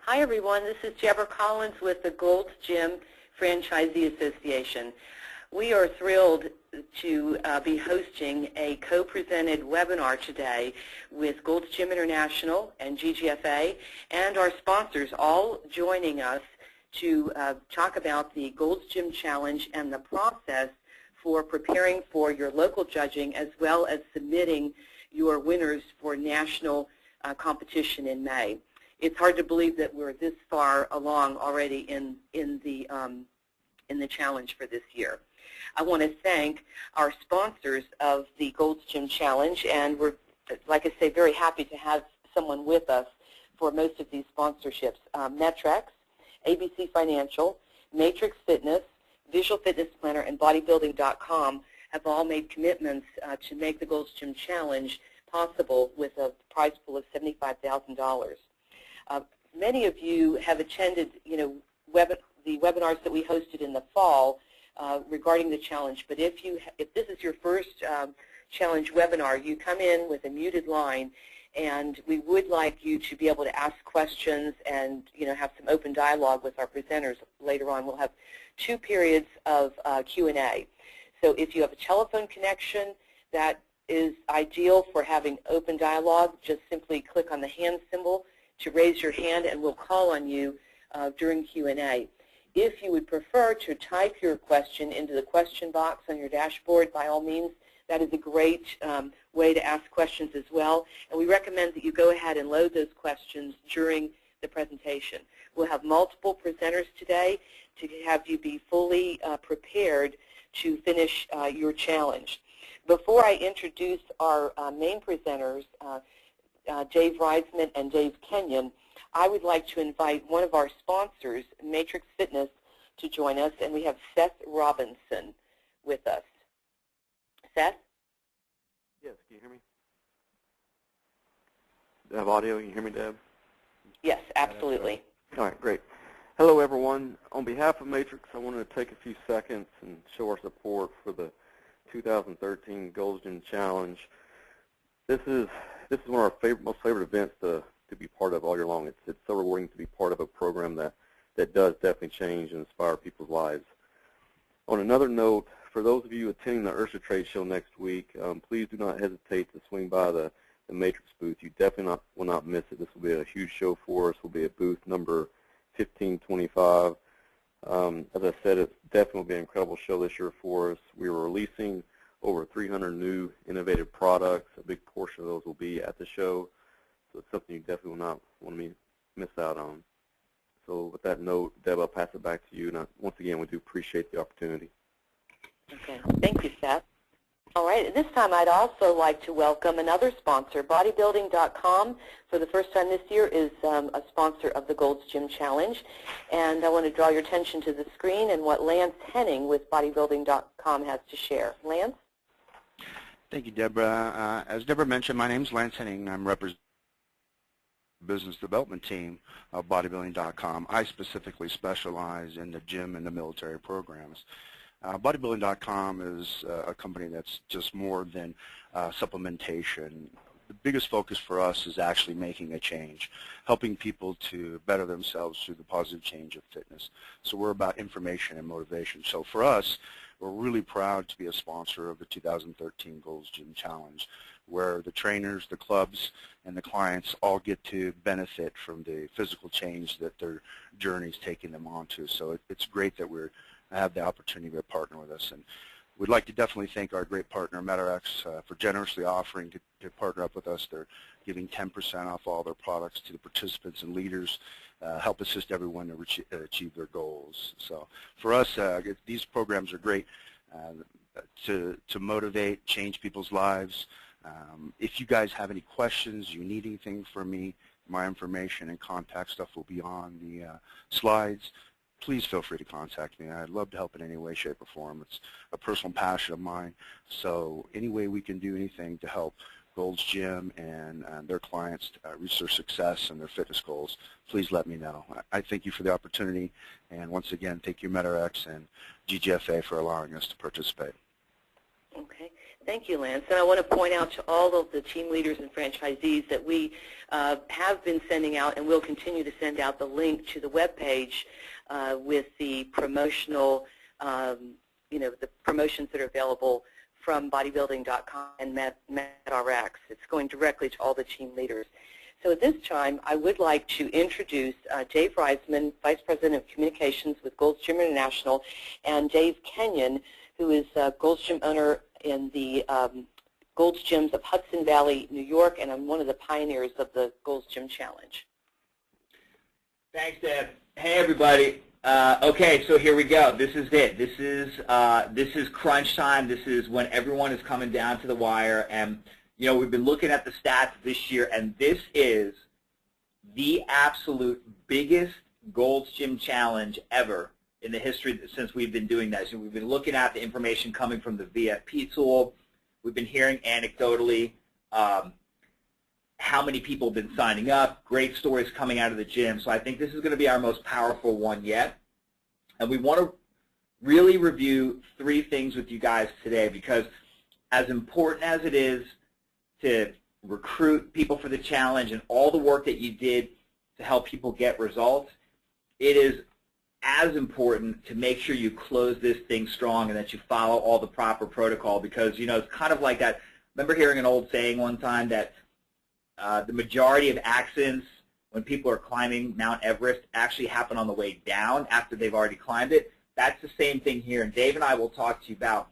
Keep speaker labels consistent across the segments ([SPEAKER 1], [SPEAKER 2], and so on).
[SPEAKER 1] Hi everyone, this is Deborah Collins with the Gold's Gym Franchisee Association. We are thrilled to be hosting a co-presented webinar today with Gold's Gym International and GGFA and our sponsors all joining us to talk about the Gold's Gym Challenge and the process for preparing for your local judging as well as submitting your winners for national competition in May. It's hard to believe that we're this far along already in the challenge for this year. I want to thank our sponsors of the Gold's Gym Challenge, and we're, like I say, very happy to have someone with us for most of these sponsorships. Metrex, ABC Financial, Matrix Fitness, Visual Fitness Planner, and Bodybuilding.com have all made commitments to make the Gold's Gym Challenge possible with a prize pool of $75,000. Many of you have attended, the webinars that we hosted in the fall regarding the challenge. But if this is your first challenge webinar, you come in with a muted line, and we would like you to be able to ask questions and have some open dialogue with our presenters later on. We'll have 2 periods of Q&A. So if you have a telephone connection, that is ideal for having open dialogue. Just simply click on the hand symbol to raise your hand, and we'll call on you during Q&A. If you would prefer to type your question into the question box on your dashboard, by all means, that is a great way to ask questions as well. And we recommend that you go ahead and load those questions during the presentation. We'll have multiple presenters today to have you be fully prepared to finish your challenge. Before I introduce our main presenters, Dave Reisman and Dave Kenyon, I would like to invite one of our sponsors, Matrix Fitness, to join us, and we have Seth Robinson with us. Seth?
[SPEAKER 2] Yes, can you hear me? Do I have audio? Can you hear me, Deb?
[SPEAKER 1] Yes, absolutely.
[SPEAKER 2] All right, great. Hello, everyone. On behalf of Matrix, I wanted to take a few seconds and show our support for the 2013 Gold's Gym Challenge. This is one of our most favorite events to be part of all year long. It's so rewarding to be part of a program that does definitely change and inspire people's lives. On another note, for those of you attending the URSA trade show next week, please do not hesitate to swing by the Matrix booth. You definitely will not miss it. This will be a huge show for us. We'll be at booth number 1525. As I said, it definitely will be an incredible show this year for us. We are releasing over 300 new innovative products. A big portion of those will be at the show, so it's something you definitely will not want to miss out on. So with that note, Deb, I'll pass it back to you. And once again, we do appreciate the opportunity.
[SPEAKER 1] Okay, thank you, Seth. All right, at this time I'd also like to welcome another sponsor. Bodybuilding.com, for the first time this year, is a sponsor of the Gold's Gym Challenge. And I want to draw your attention to the screen and what Lance Henning with Bodybuilding.com has to share. Lance?
[SPEAKER 3] Thank you, Deborah. As Deborah mentioned, my name is Lance Henning. I'm representing the business development team of Bodybuilding.com. I specifically specialize in the gym and the military programs. Bodybuilding.com is a company that's just more than supplementation. The biggest focus for us is actually making a change, helping people to better themselves through the positive change of fitness. So we're about information and motivation. So for us, we're really proud to be a sponsor of the 2013 Gold's Gym Challenge, where the trainers, the clubs, and the clients all get to benefit from the physical change that their journey's taking them onto. So it's great that we have the opportunity to partner with us. And we'd like to definitely thank our great partner, Metrex, for generously offering to partner up with us. They're giving 10% off all their products to the participants and leaders, help assist everyone to achieve their goals. So for us, these programs are great to motivate, change people's lives. If you guys have any questions, you need anything from me, my information and contact stuff will be on the slides. Please feel free to contact me. I'd love to help in any way, shape, or form. It's a personal passion of mine. So any way we can do anything to help Gold's Gym and their clients reach their success and their fitness goals, please let me know. I thank you for the opportunity. And once again, thank you, Metrex and GGFA, for allowing us to participate.
[SPEAKER 1] Okay. Thank you, Lance. And I want to point out to all of the team leaders and franchisees that we have been sending out and will continue to send out the link to the webpage with the promotional, the promotions that are available from bodybuilding.com and MedRx. It's going directly to all the team leaders. So at this time, I would like to introduce Dave Reisman, Vice President of Communications with Gold's Gym International, and Dave Kenyon, who is Gold's Gym owner in the Gold's Gyms of Hudson Valley, New York, and I'm one of the pioneers of the Gold's Gym Challenge.
[SPEAKER 4] Thanks, Deb. Hey, everybody. Okay, so here we go. This is it. This is crunch time. This is when everyone is coming down to the wire, and we've been looking at the stats this year, and this is the absolute biggest Gold's Gym Challenge ever in the history since we've been doing that. So we've been looking at the information coming from the VFP tool. We've been hearing anecdotally how many people have been signing up, great stories coming out of the gym. So I think this is going to be our most powerful one yet. And we want to really review 3 things with you guys today, because as important as it is to recruit people for the challenge and all the work that you did to help people get results, it is as important to make sure you close this thing strong and that you follow all the proper protocol, because it's kind of like that. I remember hearing an old saying one time that the majority of accidents when people are climbing Mount Everest actually happen on the way down after they've already climbed it. That's the same thing here, and Dave and I will talk to you about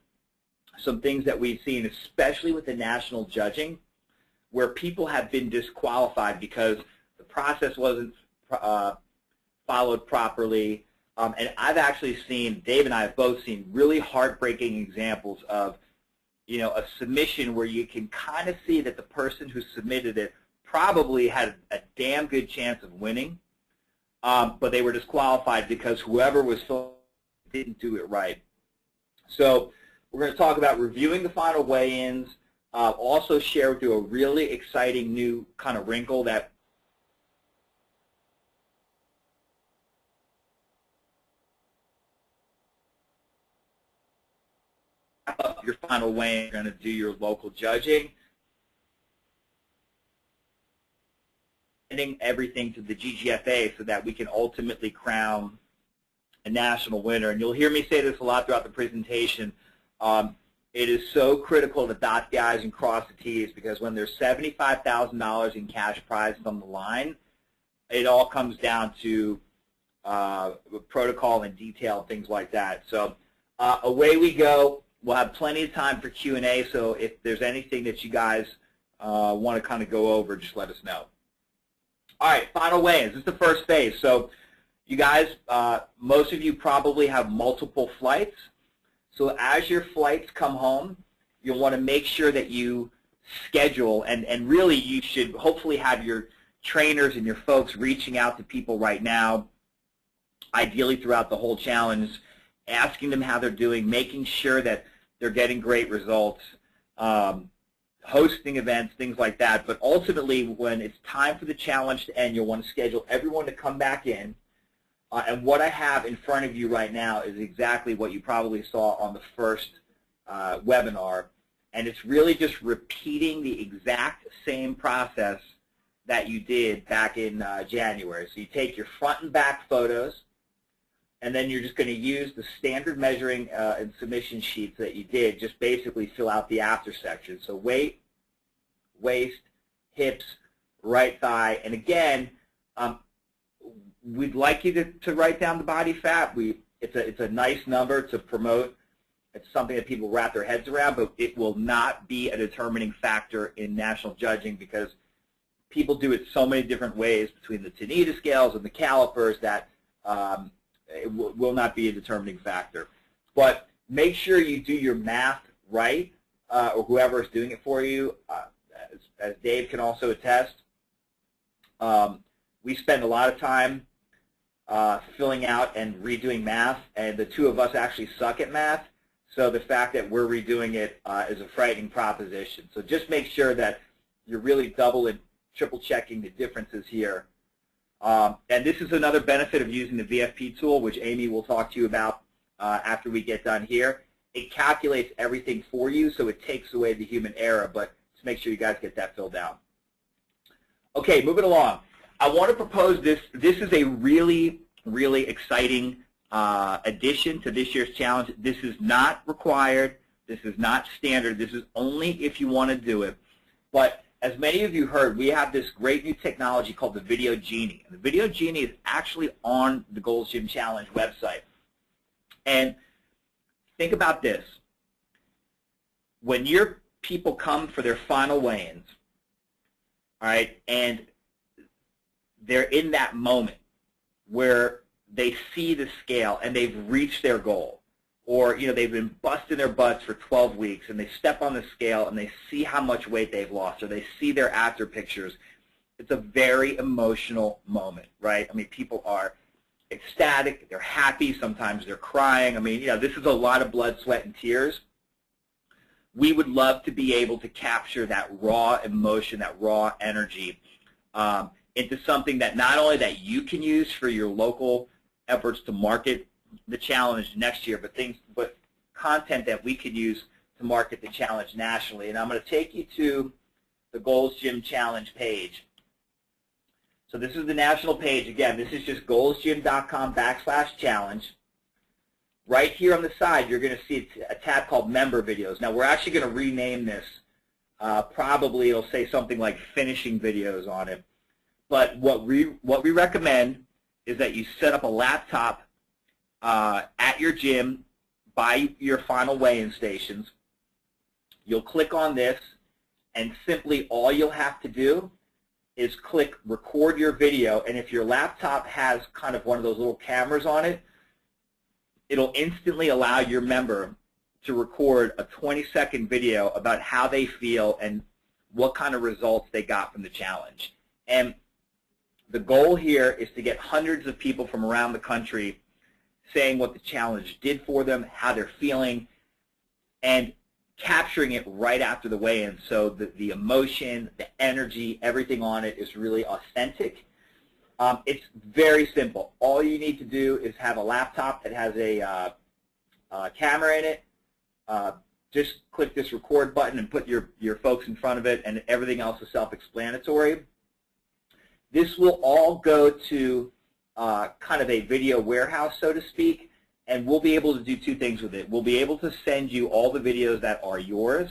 [SPEAKER 4] some things that we've seen, especially with the national judging, where people have been disqualified because the process wasn't followed properly. And I've actually seen, Dave and I have both seen really heartbreaking examples of, a submission where you can kind of see that the person who submitted it probably had a damn good chance of winning, but they were disqualified because whoever was filming didn't do it right. So we're going to talk about reviewing the final weigh-ins, also share with you a really exciting new kind of wrinkle that up your final weigh-in, you're going to do your local judging, sending everything to the GGFA so that we can ultimately crown a national winner. And you'll hear me say this a lot throughout the presentation. It is so critical to dot the I's and cross the T's, because when there's $75,000 in cash prizes on the line, it all comes down to protocol and detail, things like that. So away we go. We'll have plenty of time for Q&A, so if there's anything that you guys want to kind of go over, just let us know. All right, final weigh-ins. This is the first phase. So you guys, most of you probably have multiple flights. So as your flights come home, you'll want to make sure that you schedule, and really you should hopefully have your trainers and your folks reaching out to people right now, ideally throughout the whole challenge, asking them how they're doing, making sure that they're getting great results, hosting events, things like that. But ultimately, when it's time for the challenge to end, you'll want to schedule everyone to come back in. And what I have in front of you right now is exactly what you probably saw on the first webinar. And it's really just repeating the exact same process that you did back in January. So you take your front and back photos, and then you're just going to use the standard measuring and submission sheets that you did, just basically fill out the after section. So weight, waist, hips, right thigh. And again, we'd like you to write down the body fat. It's a nice number to promote. It's something that people wrap their heads around, but it will not be a determining factor in national judging, because people do it so many different ways between the Tanita scales and the calipers that it will not be a determining factor. But make sure you do your math right, or whoever is doing it for you. As Dave can also attest, we spend a lot of time filling out and redoing math, and the two of us actually suck at math. So the fact that we're redoing it is a frightening proposition. So just make sure that you're really double and triple checking the differences here. And this is another benefit of using the VFP tool, which Amy will talk to you about after we get done here. it calculates everything for you, so it takes away the human error, but just make sure you guys get that filled out. Okay, moving along. I want to propose this. This is a really, really exciting addition to this year's challenge. This is not required. This is not standard. This is only if you want to do it. But as many of you heard, we have this great new technology called the Video Genie. And the Video Genie is actually on the Gold's Gym Challenge website. And think about this. When your people come for their final weigh-ins, all right, and they're in that moment where they see the scale and they've reached their goal, or they've been busting their butts for 12 weeks and they step on the scale and they see how much weight they've lost, or they see their after pictures. It's a very emotional moment, right? I mean, people are ecstatic, they're happy, sometimes they're crying. I mean, this is a lot of blood, sweat, and tears. We would love to be able to capture that raw emotion, that raw energy into something that not only that you can use for your local efforts to market the challenge next year, but content that we could use to market the challenge nationally. And I'm going to take you to the Gold's Gym Challenge page. So this is the national page. Again, this is just goldsgym.com/challenge. Right here on the side, you're going to see a tab called Member Videos. Now, we're actually going to rename this. Probably it'll say something like Finishing Videos on it. But what we recommend is that you set up a laptop at your gym by your final weigh-in stations. You'll click on this, and simply all you'll have to do is click Record Your Video. And if your laptop has kind of one of those little cameras on it, it'll instantly allow your member to record a 20-second video about how they feel and what kind of results they got from the challenge. And the goal here is to get hundreds of people from around the country saying what the challenge did for them, how they're feeling, and capturing it right after the weigh-in, so that the emotion, the energy, everything on it is really authentic. It's very simple. All you need to do is have a laptop that has a camera in it. Just click this record button and put your folks in front of it, and everything else is self-explanatory. This will all go to kind of a video warehouse, so to speak, and we'll be able to do two things with it. We'll be able to send you all the videos that are yours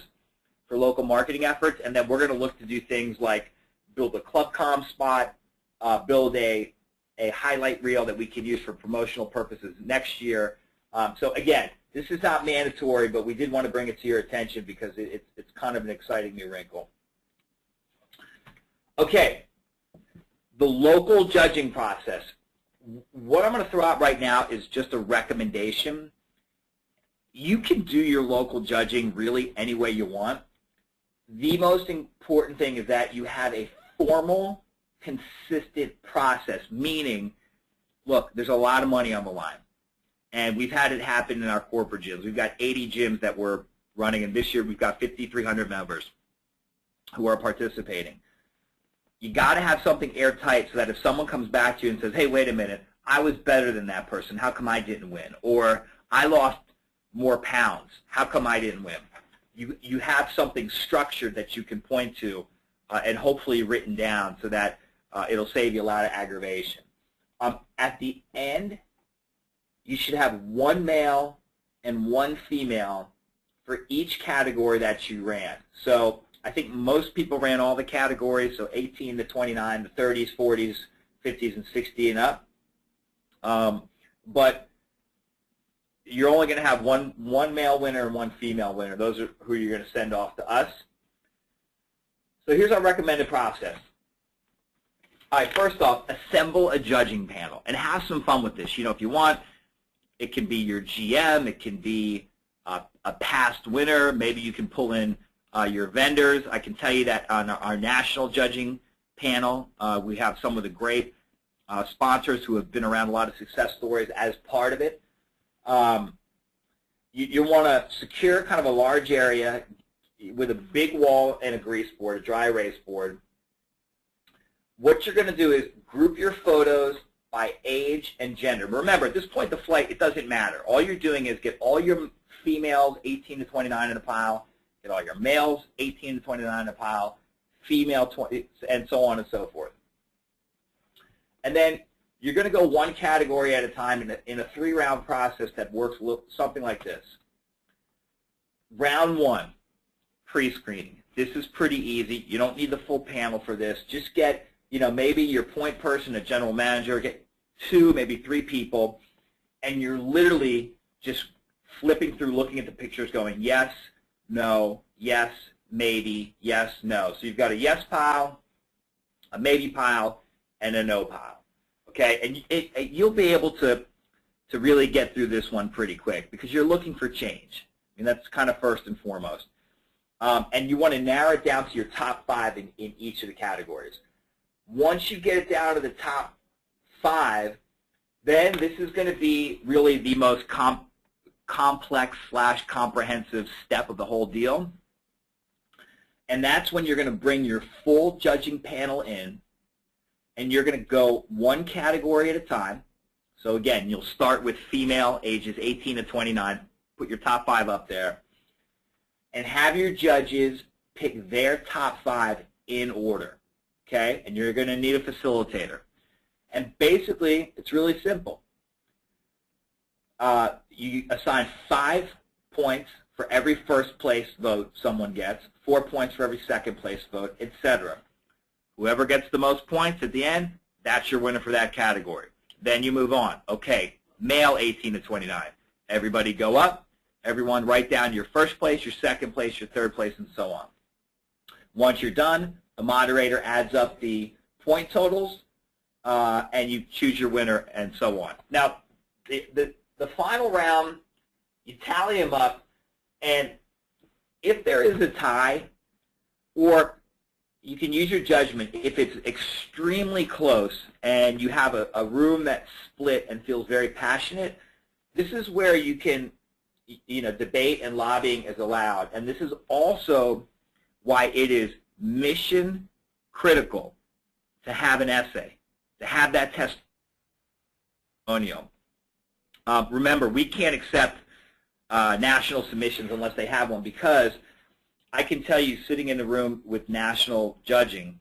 [SPEAKER 4] for local marketing efforts, and then we're going to look to do things like build a club comm spot, build a highlight reel that we can use for promotional purposes next year. So again, this is not mandatory, but we did want to bring it to your attention because it's kind of an exciting new wrinkle. Okay, the local judging process. What I'm going to throw out right now is just a recommendation. You can do your local judging really any way you want. The most important thing is that you have a formal, consistent process, meaning, look, there's a lot of money on the line. And we've had it happen in our corporate gyms. We've got 80 gyms that we're running, and this year we've got 5,300 members who are participating. You got to have something airtight so that if someone comes back to you and says, hey, wait a minute, I was better than that person, how come I didn't win? Or I lost more pounds, how come I didn't win? You have something structured that you can point to and hopefully written down so that it'll save you a lot of aggravation. At the end, you should have one male and one female for each category that you ran. So I think most people ran all the categories, so 18 to 29, the 30s, 40s, 50s, and 60 and up. But you're only going to have one male winner and one female winner. Those are who you're going to send off to us. So here's our recommended process. All right, first off, assemble a judging panel and have some fun with this. If you want, it can be your GM, it can be a past winner. Maybe you can pull in your vendors. I can tell you that on our national judging panel, we have some of the great sponsors who have been around a lot of success stories as part of it. You want to secure kind of a large area with a big wall and a grease board, a dry erase board. What you're going to do is group your photos by age and gender. Remember, at this point, the flight, it doesn't matter. All you're doing is get all your females 18 to 29 in a pile, get all your males 18 to 29 in a pile, female 20, and so on and so forth. And then you're going to go one category at a time in a 3-round process that works something like this. Round 1, pre-screening. This is pretty easy. You don't need the full panel for this. Just get, maybe your point person, a general manager, get 2, maybe 3 people, and you're literally just flipping through, looking at the pictures, going yes, no, yes, maybe, yes, no. So you've got a yes pile, a maybe pile, and a no pile. Okay, and you'll be able to really get through this one pretty quick because you're looking for change. I mean, that's kind of first and foremost. And you want to narrow it down to your top 5 in each of the categories. Once you get it down to the top 5, then this is going to be really the most complex / comprehensive step of the whole deal. And that's when you're going to bring your full judging panel in, and you're going to go one category at a time. So again, you'll start with female ages 18 to 29, put your top 5 up there, and have your judges pick their top 5 in order, okay? And you're going to need a facilitator. And basically, it's really simple. You assign 5 points for every first place vote someone gets, 4 points for every second place vote, etc. Whoever gets the most points at the end, that's your winner for that category. Then you move on. Okay, male 18 to 29. Everybody go up. Everyone write down your first place, your second place, your third place, and so on. Once you're done, the moderator adds up the point totals, and you choose your winner, and so on. Now, the final round, you tally them up, and if there is a tie, or you can use your judgment, if it's extremely close and you have a room that's split and feels very passionate, this is where you can, debate and lobbying is allowed. And this is also why it is mission critical to have an essay, to have that testimonial. Remember, we can't accept national submissions unless they have one, because I can tell you, sitting in the room with national judging,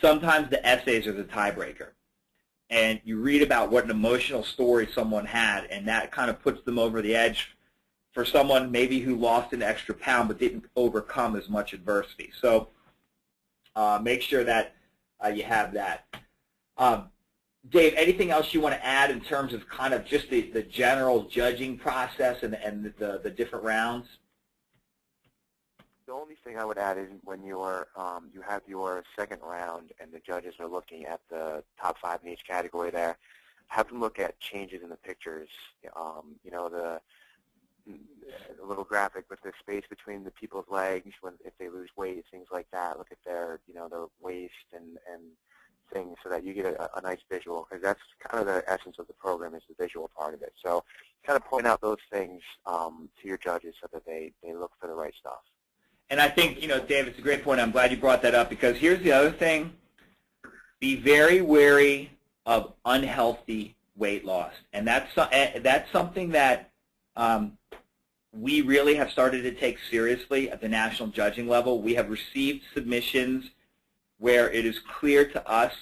[SPEAKER 4] sometimes the essays are the tiebreaker. And you read about what an emotional story someone had, and that kind of puts them over the edge for someone maybe who lost an extra pound but didn't overcome as much adversity. So make sure that you have that. Dave, anything else you want to add in terms of kind of just the general judging process and the different rounds?
[SPEAKER 5] The only thing I would add is when you're you have your second round and the judges are looking at the top 5 in each category there, have them look at changes in the pictures. The little graphic with the space between the people's legs if they lose weight, things like that. Look at their their waist and things so that you get a nice visual, because that's kind of the essence of the program, is the visual part of it. So kind of point out those things to your judges so that they look for the right stuff.
[SPEAKER 4] And I think, Dave, it's a great point. I'm glad you brought that up, because here's the other thing. Be very wary of unhealthy weight loss. And that's something that we really have started to take seriously at the national judging level. We have received submissions where it is clear to us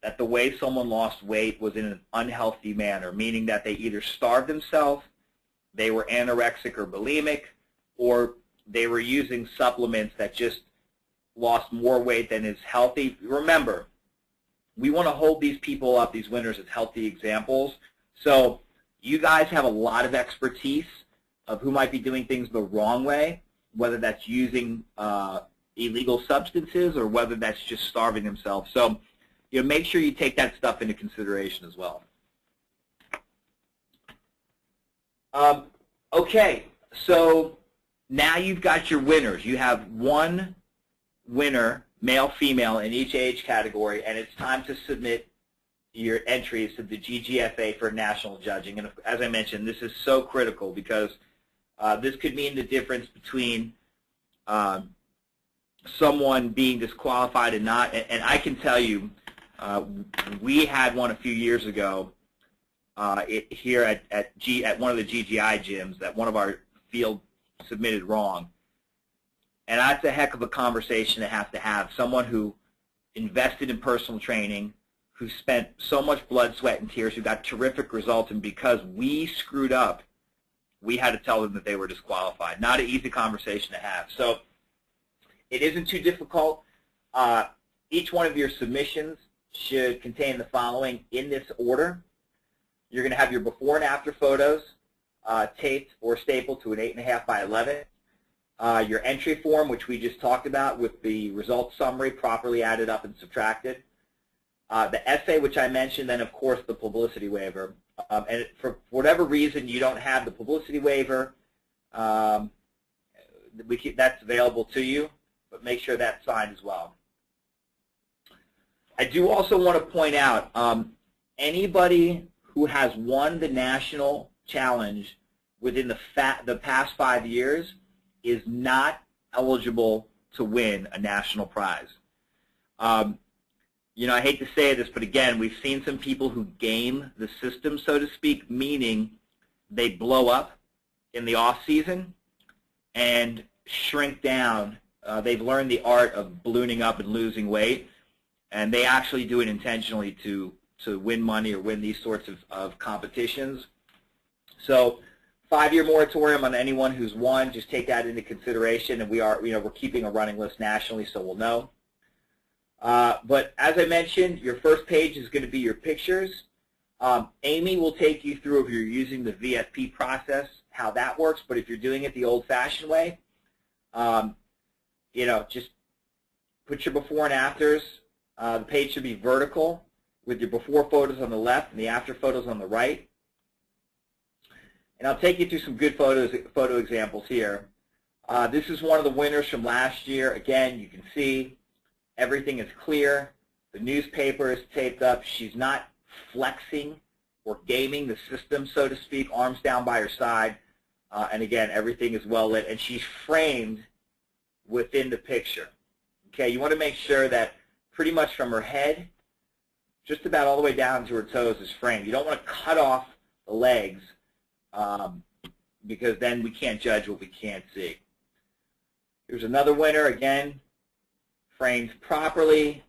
[SPEAKER 4] that the way someone lost weight was in an unhealthy manner, meaning that they either starved themselves, they were anorexic or bulimic, or they were using supplements that just lost more weight than is healthy. Remember, we want to hold these people up, these winners, as healthy examples. So you guys have a lot of expertise of who might be doing things the wrong way, whether that's using illegal substances or whether that's just starving themselves. So make sure you take that stuff into consideration as well. Okay, so now you've got your winners. You have one winner, male, female, in each age category, and it's time to submit your entries to the GGFA for national judging. And as I mentioned, this is so critical because this could mean the difference between someone being disqualified and not. And I can tell you, We had one a few years ago here at one of the GGI gyms that one of our field submitted wrong. And that's a heck of a conversation to have. Someone who invested in personal training, who spent so much blood, sweat, and tears, who got terrific results, and because we screwed up, we had to tell them that they were disqualified. Not an easy conversation to have. So it isn't too difficult. Each one of your submissions should contain the following in this order. You're going to have your before and after photos taped or stapled to an 8.5 by 11. Your entry form, which we just talked about, with the results summary properly added up and subtracted. The essay, which I mentioned, then of course the publicity waiver. And for whatever reason you don't have the publicity waiver, that's available to you, but make sure that's signed as well. I do also want to point out, anybody who has won the national challenge within the past 5 years is not eligible to win a national prize. You know, I hate to say this, but again, we've seen some people who game the system, so to speak, meaning they blow up in the off season and shrink down. They've learned the art of ballooning up and losing weight, and they actually do it intentionally to win money or win these sorts of competitions. So 5-year moratorium on anyone who's won. Just take that into consideration, and we're keeping a running list nationally, so we'll know. But as I mentioned, your first page is going to be your pictures. Amy will take you through, if you're using the VFP process, how that works. But if you're doing it the old-fashioned way, you know, just put your before and afters. The page should be vertical with your before photos on the left and the after photos on the right. And I'll take you through some good photo examples here. This is one of the winners from last year. Again, you can see everything is clear. The newspaper is taped up. She's not flexing or gaming the system, so to speak, arms down by her side. And again, everything is well lit, and she's framed within the picture. Okay, you want to make sure that pretty much from her head, just about all the way down to her toes is framed. You don't want to cut off the legs because then we can't judge what we can't see. Here's another winner, again, framed properly.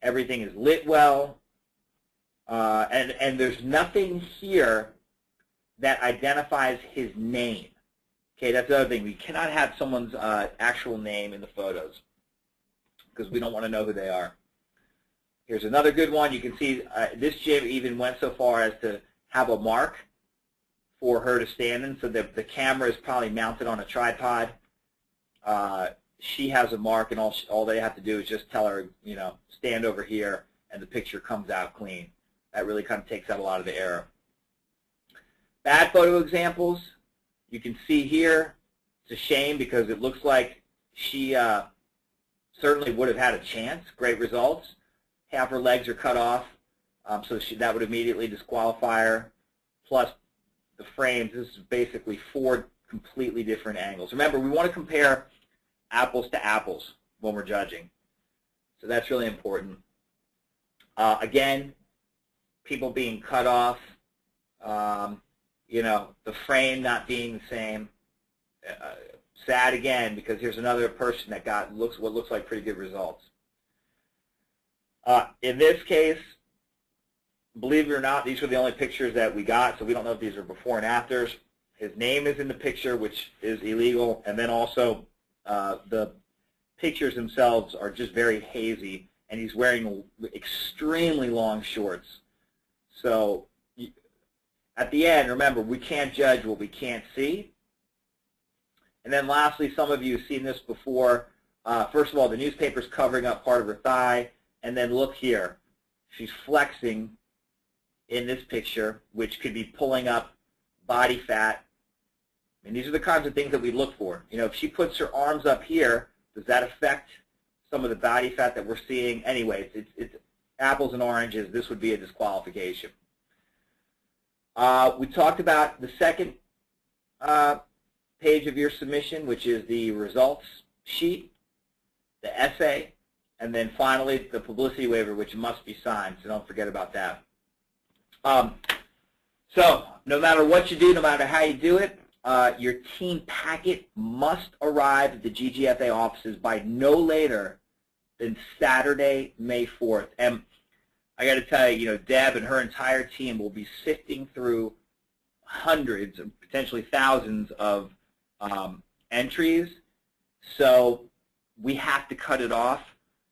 [SPEAKER 4] Everything is lit well. And there's nothing here that identifies his name. Okay, that's the other thing. We cannot have someone's actual name in the photos because we don't want to know who they are. Here's another good one. You can see this gym even went so far as to have a mark for her to stand in, so that the camera is probably mounted on a tripod. She has a mark, and all they have to do is just tell her, you know, stand over here, and the picture comes out clean. That really kind of takes out a lot of the error. Bad photo examples, you can see here. It's a shame because it looks like she certainly would have had a chance. Great results. Half her legs are cut off, so that would immediately disqualify her. Plus the frames, this is basically 4 completely different angles. Remember, we want to compare apples to apples when we're judging. So that's really important. Again, people being cut off, you know, the frame not being the same. Sad again, because here's another person that got what looks like pretty good results. In this case, believe it or not, these were the only pictures that we got, so we don't know if these are before and afters. His name is in the picture, which is illegal, and then also the pictures themselves are just very hazy, and he's wearing extremely long shorts. So at the end, remember, we can't judge what we can't see. And then lastly, some of you have seen this before. First of all, the newspaper's covering up part of her thigh, and then look here. She's flexing in this picture, which could be pulling up body fat. And these are the kinds of things that we look for. You know, if she puts her arms up here, does that affect some of the body fat that we're seeing? Anyways, it's apples and oranges. This would be a disqualification. We talked about the second page of your submission, which is the results sheet, the essay, And then finally, the publicity waiver, which must be signed, so don't forget about that. So no matter what you do, no matter how you do it, your team packet must arrive at the GGFA offices by no later than Saturday, May 4th. And I got to tell you, Deb and her entire team will be sifting through hundreds, and potentially thousands of entries. So we have to cut it off.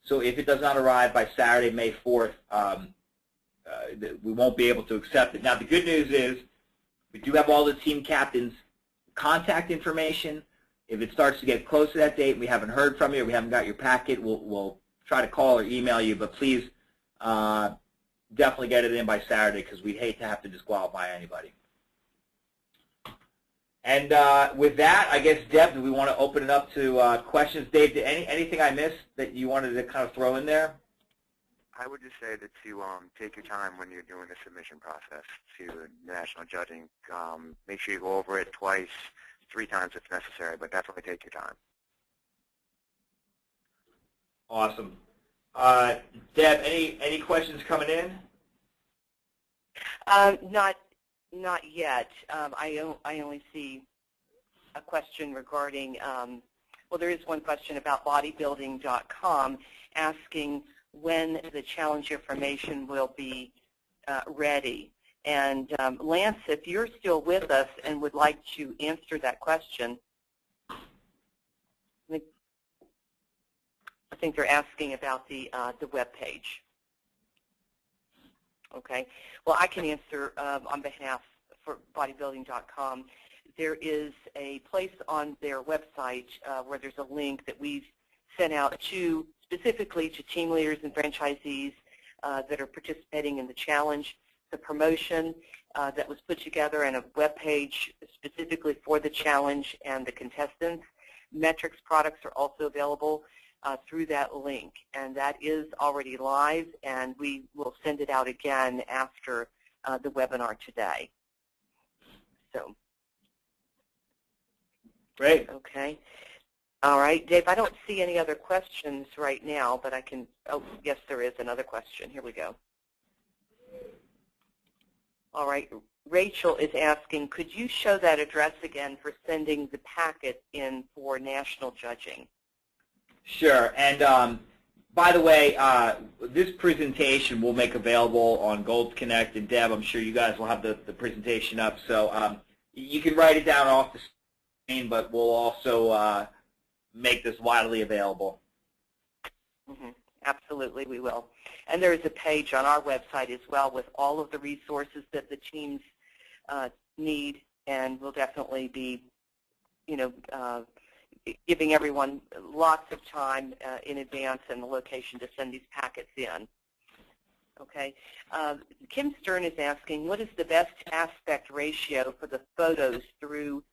[SPEAKER 4] So if it does not arrive by Saturday, May 4th, we won't be able to accept it. Now, the good news is we do have all the team captains' contact information. If it starts to get close to that date and we haven't heard from you or we haven't got your packet, we'll try to call or email you. But please definitely get it in by Saturday because we'd hate to have to disqualify anybody. And with that, I guess, Deb, do we want to open it up to questions? Dave, anything I missed that you wanted to kind of throw in there?
[SPEAKER 5] I would just say that to take your time when you're doing the submission process to the national judging. Make sure you go over it twice, 3 times if necessary, but definitely take your time.
[SPEAKER 4] Awesome. Deb, any questions coming in?
[SPEAKER 1] Not yet. I only see a question regarding, well, there is one question about bodybuilding.com asking when the challenge information will be ready. And Lance, if you're still with us and would like to answer that question, I think they're asking about the web page. Okay. Well, I can answer on behalf for bodybuilding.com. There is a place on their website where there's a link that we've sent out specifically to team leaders and franchisees that are participating in the challenge. The promotion that was put together and a web page specifically for the challenge and the contestants. Metrics products are also available through that link, and that is already live, and we will send it out again after the webinar today. So,
[SPEAKER 4] great.
[SPEAKER 1] Okay. All right, Dave, I don't see any other questions right now, but I can, oh, yes, there is another question. Here we go. All right, Rachel is asking, could you show that address again for sending the packet in for national judging?
[SPEAKER 4] Sure. And by the way, this presentation we'll make available on Gold Connect, and Deb, I'm sure you guys will have the presentation up. So you can write it down off the screen, but we'll also make this widely available.
[SPEAKER 1] Mm-hmm. Absolutely, we will. And there is a page on our website as well with all of the resources that the teams need, and we'll definitely be, giving everyone lots of time in advance and the location to send these packets in. Okay. Kim Stern is asking, what is the best aspect ratio for the photos through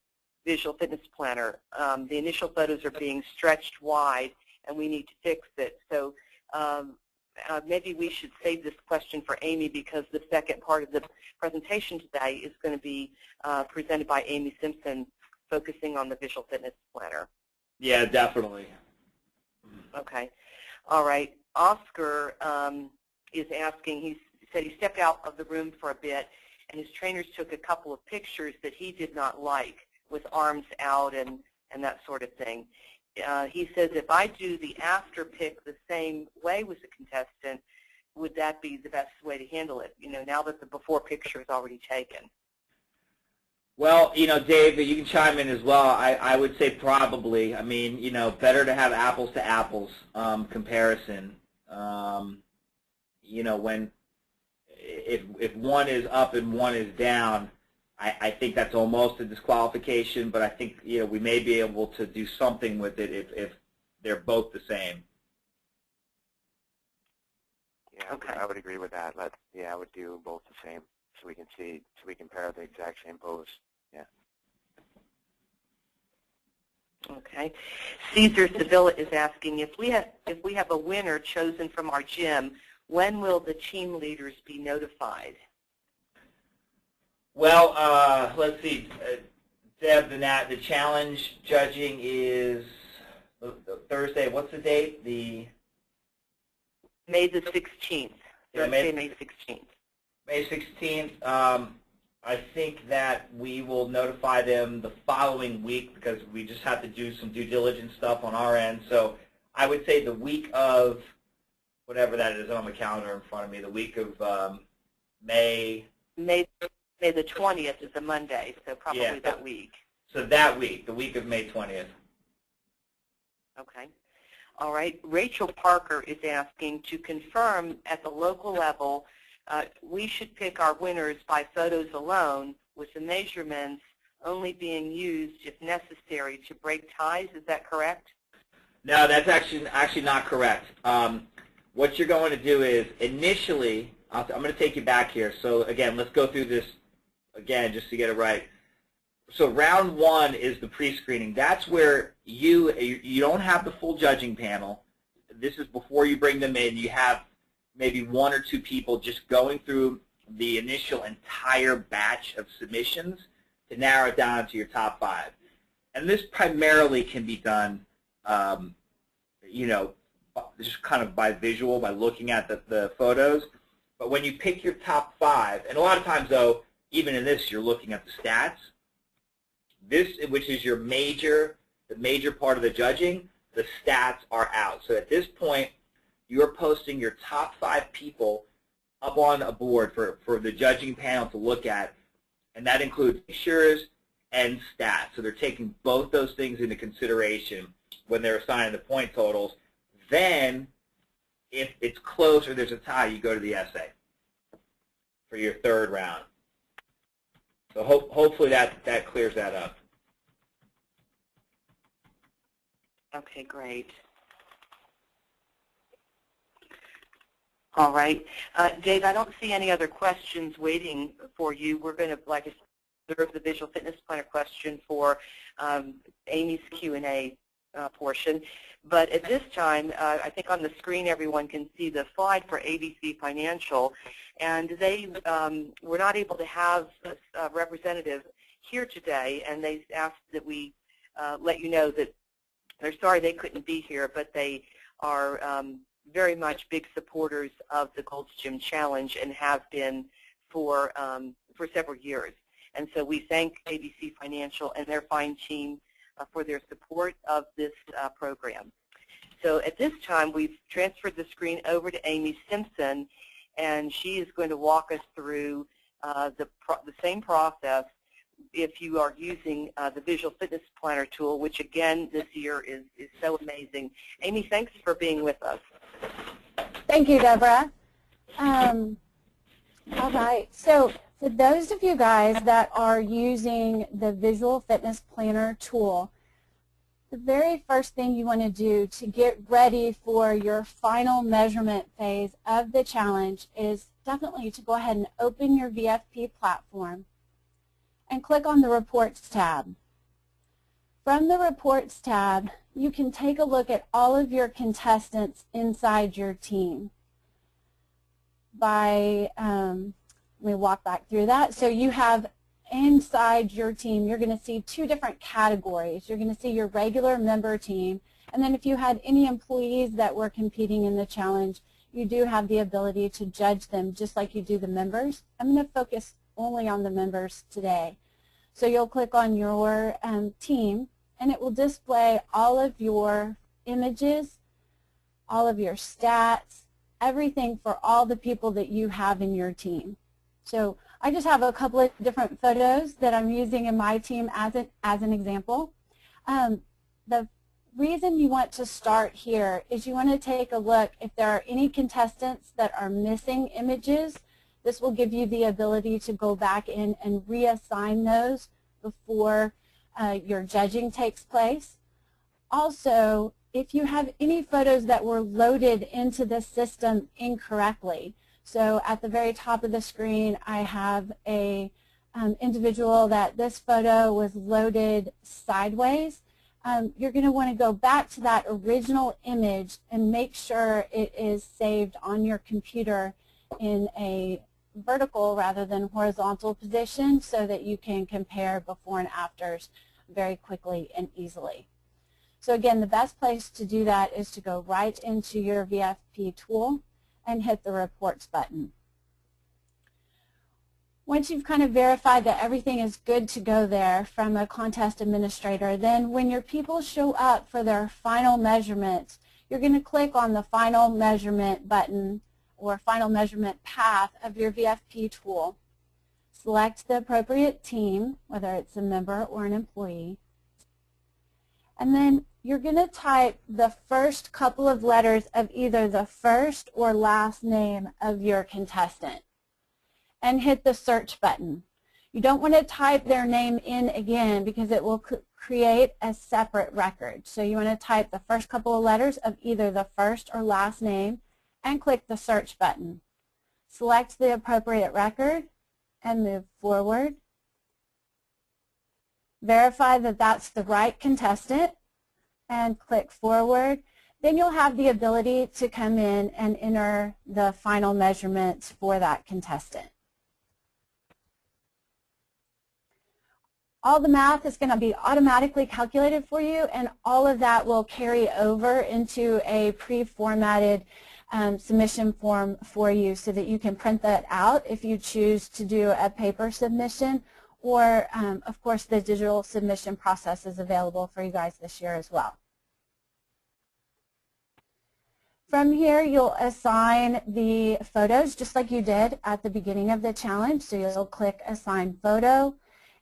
[SPEAKER 1] Visual Fitness Planner? The initial photos are being stretched wide, and we need to fix it. So maybe we should save this question for Amy because the second part of the presentation today is going to be presented by Amy Simpson, focusing on the Visual Fitness Planner.
[SPEAKER 4] Yeah, definitely.
[SPEAKER 1] Okay. All right. Oscar is asking, he said he stepped out of the room for a bit, and his trainers took a couple of pictures that he did not like with arms out and that sort of thing. He says, if I do the after pic the same way with the contestant, would that be the best way to handle it, now that the before picture is already taken?
[SPEAKER 4] Well, Dave, you can chime in as well. I would say probably. I mean, better to have apples to apples comparison. When if one is up and one is down, I think that's almost a disqualification. But I think we may be able to do something with it if they're both the same.
[SPEAKER 5] Yeah, okay. I would agree with that. I would do both the same so we can see, so we compare the exact same pose. Yeah.
[SPEAKER 1] Okay. Caesar Sevilla is asking, if we have a winner chosen from our gym, when will the team leaders be notified?
[SPEAKER 4] Well, let's see. Deb, the challenge judging is Thursday. What's the date?
[SPEAKER 1] May the 16th.
[SPEAKER 4] Yeah,
[SPEAKER 1] Thursday, May 16th.
[SPEAKER 4] May 16th. I think that we will notify them the following week because we just have to do some due diligence stuff on our end. So I would say the week of, whatever that is on the calendar in front of me, the week of May
[SPEAKER 1] May the 20th is a Monday, so probably that week.
[SPEAKER 4] So that week, the week of May 20th.
[SPEAKER 1] Okay. All right. Rachel Parker is asking to confirm at the local level we should pick our winners by photos alone with the measurements only being used if necessary to break ties. Is that correct?
[SPEAKER 4] No, that's actually not correct. What you're going to do is initially, I'm going to take you back here. So again, let's go through this again just to get it right. So round one is the pre-screening. That's where you don't have the full judging panel. This is before you bring them in. You have maybe one or two people just going through the initial entire batch of submissions to narrow it down to your top 5. And this primarily can be done, just kind of by visual, by looking at the photos. But when you pick your top 5, and a lot of times, though, even in this, you're looking at the stats. This, which is the major part of the judging, the stats are out. So at this point, you're posting your top 5 people up on a board for the judging panel to look at, and that includes pictures and stats. So they're taking both those things into consideration when they're assigning the point totals. Then, if it's close or there's a tie, you go to the essay for your third round. So hopefully that clears that up.
[SPEAKER 1] Okay, great. All right. Dave, I don't see any other questions waiting for you. We're going to, like I said, reserve the visual fitness planner question for Amy's Q&A portion. But at this time, I think on the screen everyone can see the slide for ABC Financial. And they were not able to have a representative here today, and they asked that we let you know that they're sorry they couldn't be here, but they are very much big supporters of the Gold's Gym Challenge and have been for several years. And so we thank ABC Financial and their fine team for their support of this program. So at this time, we've transferred the screen over to Amy Simpson, and she is going to walk us through the same process if you are using the Visual Fitness Planner tool, which again this year is so amazing. Amy, thanks for being with us.
[SPEAKER 6] Thank you, Deborah. All right, so for those of you guys that are using the Visual Fitness Planner tool, the very first thing you want to do to get ready for your final measurement phase of the challenge is definitely to go ahead and open your VFP platform and click on the Reports tab. From the Reports tab, you can take a look at all of your contestants inside your team. Let me walk back through that. So you have inside your team, you're going to see 2 different categories. You're going to see your regular member team, and then if you had any employees that were competing in the challenge, you do have the ability to judge them just like you do the members. I'm going to focus only on the members today. So you'll click on your team, and it will display all of your images, all of your stats, everything for all the people that you have in your team. So I just have a couple of different photos that I'm using in my team as an example. The reason you want to start here is you want to take a look if there are any contestants that are missing images. This will give you the ability to go back in and reassign those before your judging takes place. Also, if you have any photos that were loaded into the system incorrectly, so at the very top of the screen I have a individual that this photo was loaded sideways. You're going to want to go back to that original image and make sure it is saved on your computer in a vertical rather than horizontal position so that you can compare before and afters very quickly and easily. So again, the best place to do that is to go right into your VFP tool. and hit the Reports button. Once you've kind of verified that everything is good to go there from a contest administrator, then when your people show up for their final measurements, you're going to click on the Final Measurement button or Final Measurement path of your VFP tool. Select the appropriate team, whether it's a member or an employee, and then you're going to type the first couple of letters of either the first or last name of your contestant and hit the search button. You don't want to type their name in again because it will create a separate record. So you want to type the first couple of letters of either the first or last name and click the search button. Select the appropriate record and move forward. Verify that that's the right contestant and click forward. Then you'll have the ability to come in and enter the final measurements for that contestant. All the math is going to be automatically calculated for you, and all of that will carry over into a pre-formatted submission form for you so that you can print that out if you choose to do a paper submission, or of course the digital submission process is available for you guys this year as well. From here you'll assign the photos just like you did at the beginning of the challenge. So you'll click Assign Photo.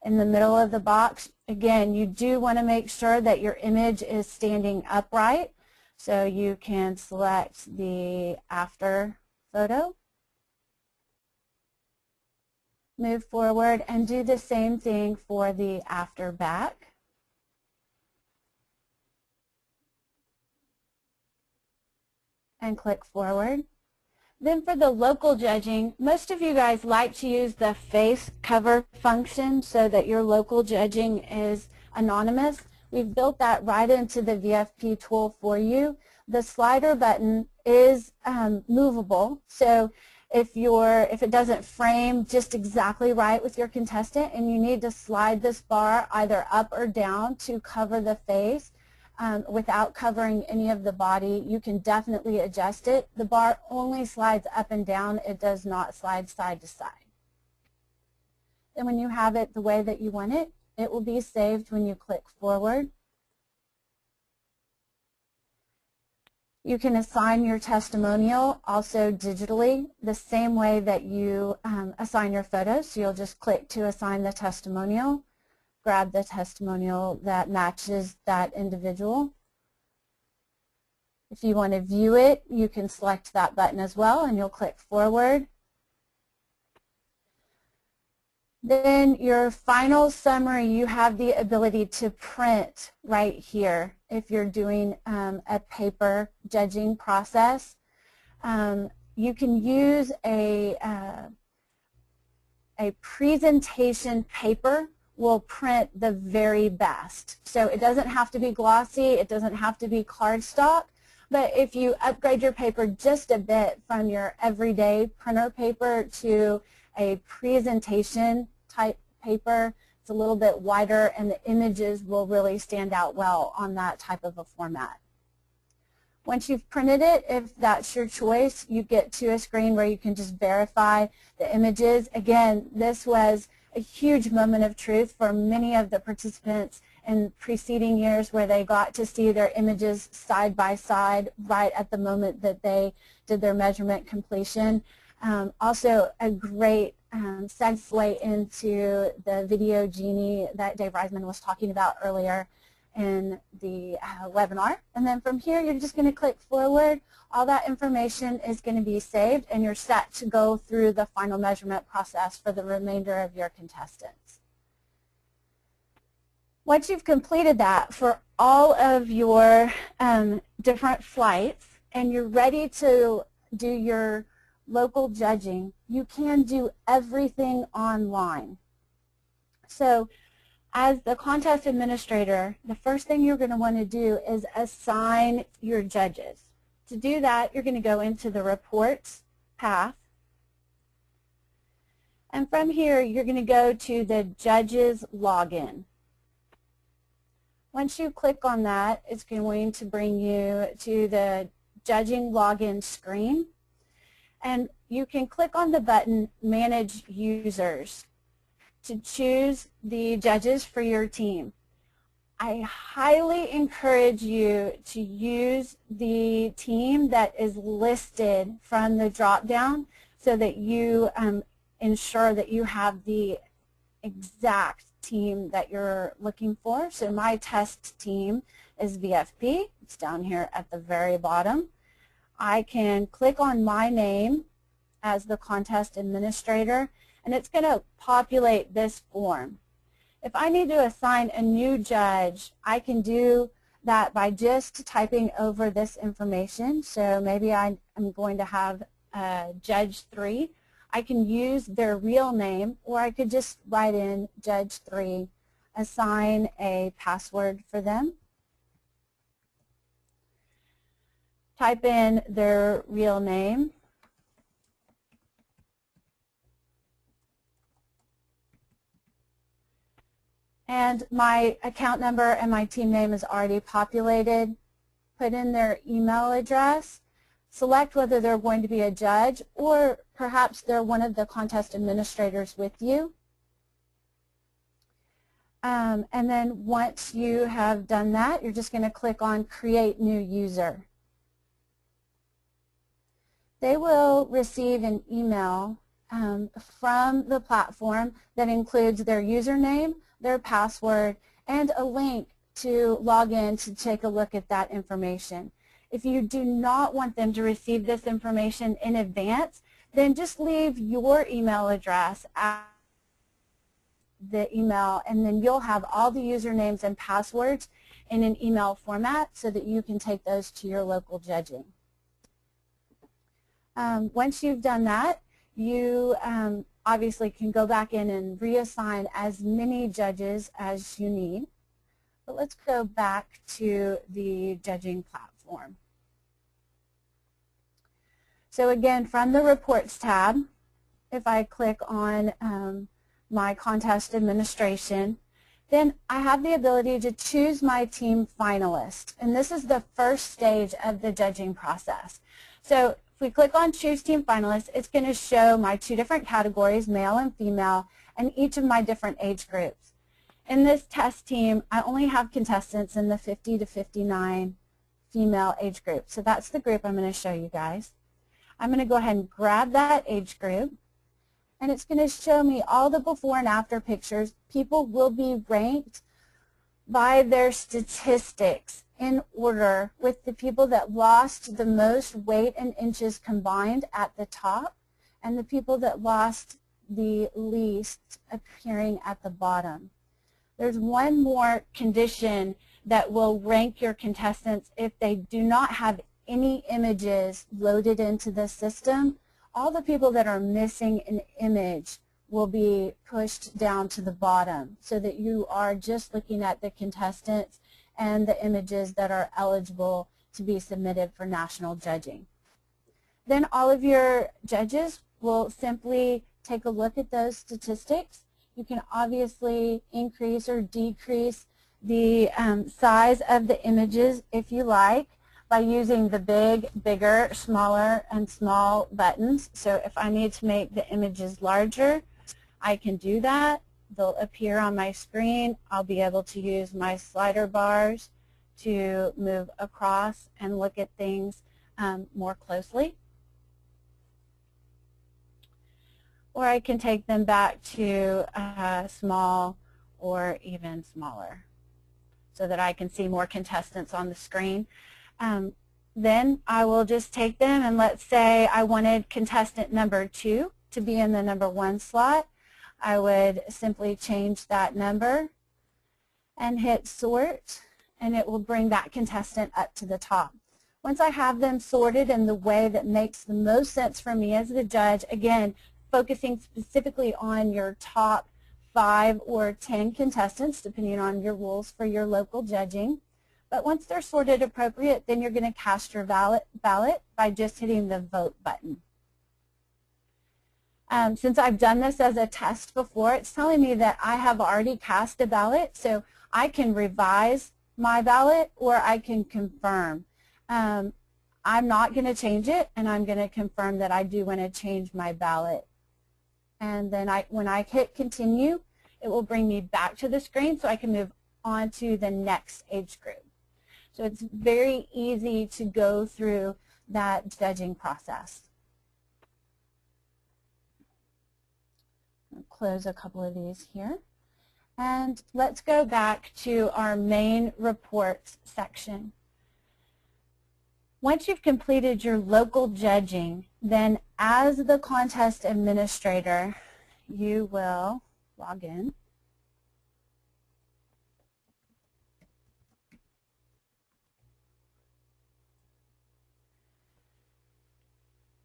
[SPEAKER 6] In the middle of the box, again, you do want to make sure that your image is standing upright. So you can select the after photo, move forward, and do the same thing for the after back. And click forward. Then for the local judging, most of you guys like to use the face cover function so that your local judging is anonymous. We've built that right into the VFP tool for you. The slider button is movable, so if it doesn't frame just exactly right with your contestant and you need to slide this bar either up or down to cover the face, without covering any of the body, you can definitely adjust it. The bar only slides up and down. It does not slide side to side. And when you have it the way that you want it, it will be saved when you click forward. You can assign your testimonial also digitally the same way that you assign your photos. So you'll just click to assign the testimonial. Grab the testimonial that matches that individual. If you want to view it, you can select that button as well, and you'll click forward. Then your final summary, you have the ability to print right here if you're doing a paper judging process. You can use a presentation paper will print the very best. So it doesn't have to be glossy, it doesn't have to be cardstock, but if you upgrade your paper just a bit from your everyday printer paper to a presentation type paper, it's a little bit wider and the images will really stand out well on that type of a format. Once you've printed it, if that's your choice, you get to a screen where you can just verify the images. Again, this was a huge moment of truth for many of the participants in preceding years where they got to see their images side by side right at the moment that they did their measurement completion. Also a great segue into the video genie that Dave Reisman was talking about earlier in the webinar. And then from here, you're just going to click forward. All that information is going to be saved, and you're set to go through the final measurement process for the remainder of your contestants. Once you've completed that for all of your different flights and you're ready to do your local judging, you can do everything online. So as the contest administrator, the first thing you're going to want to do is assign your judges. To do that, you're going to go into the Reports path. And from here, you're going to go to the Judges Login. Once you click on that, it's going to bring you to the Judging Login screen. And you can click on the button Manage Users to choose the judges for your team. I highly encourage you to use the team that is listed from the drop-down so that you ensure that you have the exact team that you're looking for. So my test team is VFP. It's down here at the very bottom. I can click on my name as the contest administrator, and it's going to populate this form. If I need to assign a new judge, I can do that by just typing over this information. So maybe I'm going to have Judge 3. I can use their real name, or I could just write in Judge 3, assign a password for them, type in their real name, and my account number and my team name is already populated. Put in their email address, select whether they're going to be a judge or perhaps they're one of the contest administrators with you. And then once you have done that, you're just going to click on Create New User. They will receive an email from the platform that includes their username, their password, and a link to log in to take a look at that information. If you do not want them to receive this information in advance, then just leave your email address at the email, and then you'll have all the usernames and passwords in an email format so that you can take those to your local judging. Once you've done that, you obviously can go back in and reassign as many judges as you need. But let's go back to the judging platform. So again, from the Reports tab, if I click on my contest administration, then I have the ability to choose my team finalist. And this is the first stage of the judging process. So if we click on Choose Team Finalist, it's going to show my two different categories, male and female, and each of my different age groups. In this test team, I only have contestants in the 50 to 59 female age group. So that's the group I'm going to show you guys. I'm going to go ahead and grab that age group, and it's going to show me all the before and after pictures. People will be ranked by their statistics in order, with the people that lost the most weight in inches combined at the top, and the people that lost the least appearing at the bottom. There's one more condition that will rank your contestants if they do not have any images loaded into the system. All the people that are missing an image will be pushed down to the bottom so that you are just looking at the contestants and the images that are eligible to be submitted for national judging. Then all of your judges will simply take a look at those statistics. You can obviously increase or decrease the size of the images if you like by using the big, bigger, smaller, and small buttons. So if I need to make the images larger, I can do that. They'll appear on my screen. I'll be able to use my slider bars to move across and look at things more closely. Or I can take them back to small or even smaller so that I can see more contestants on the screen. Then I will just take them, and let's say I wanted contestant number 2 to be in the number 1 slot. I would simply change that number and hit sort, and it will bring that contestant up to the top. Once I have them sorted in the way that makes the most sense for me as the judge, again, focusing specifically on your top 5 or 10 contestants, depending on your rules for your local judging. But once they're sorted appropriate, then you're going to cast your ballot by just hitting the vote button. Since I've done this as a test before, it's telling me that I have already cast a ballot, so I can revise my ballot or I can confirm. I'm not going to change it, and I'm going to confirm that I do want to change my ballot. And then when I hit continue, it will bring me back to the screen so I can move on to the next age group. So it's very easy to go through that judging process. I'll close a couple of these here. And let's go back to our main reports section. Once you've completed your local judging, then as the contest administrator, you will log in.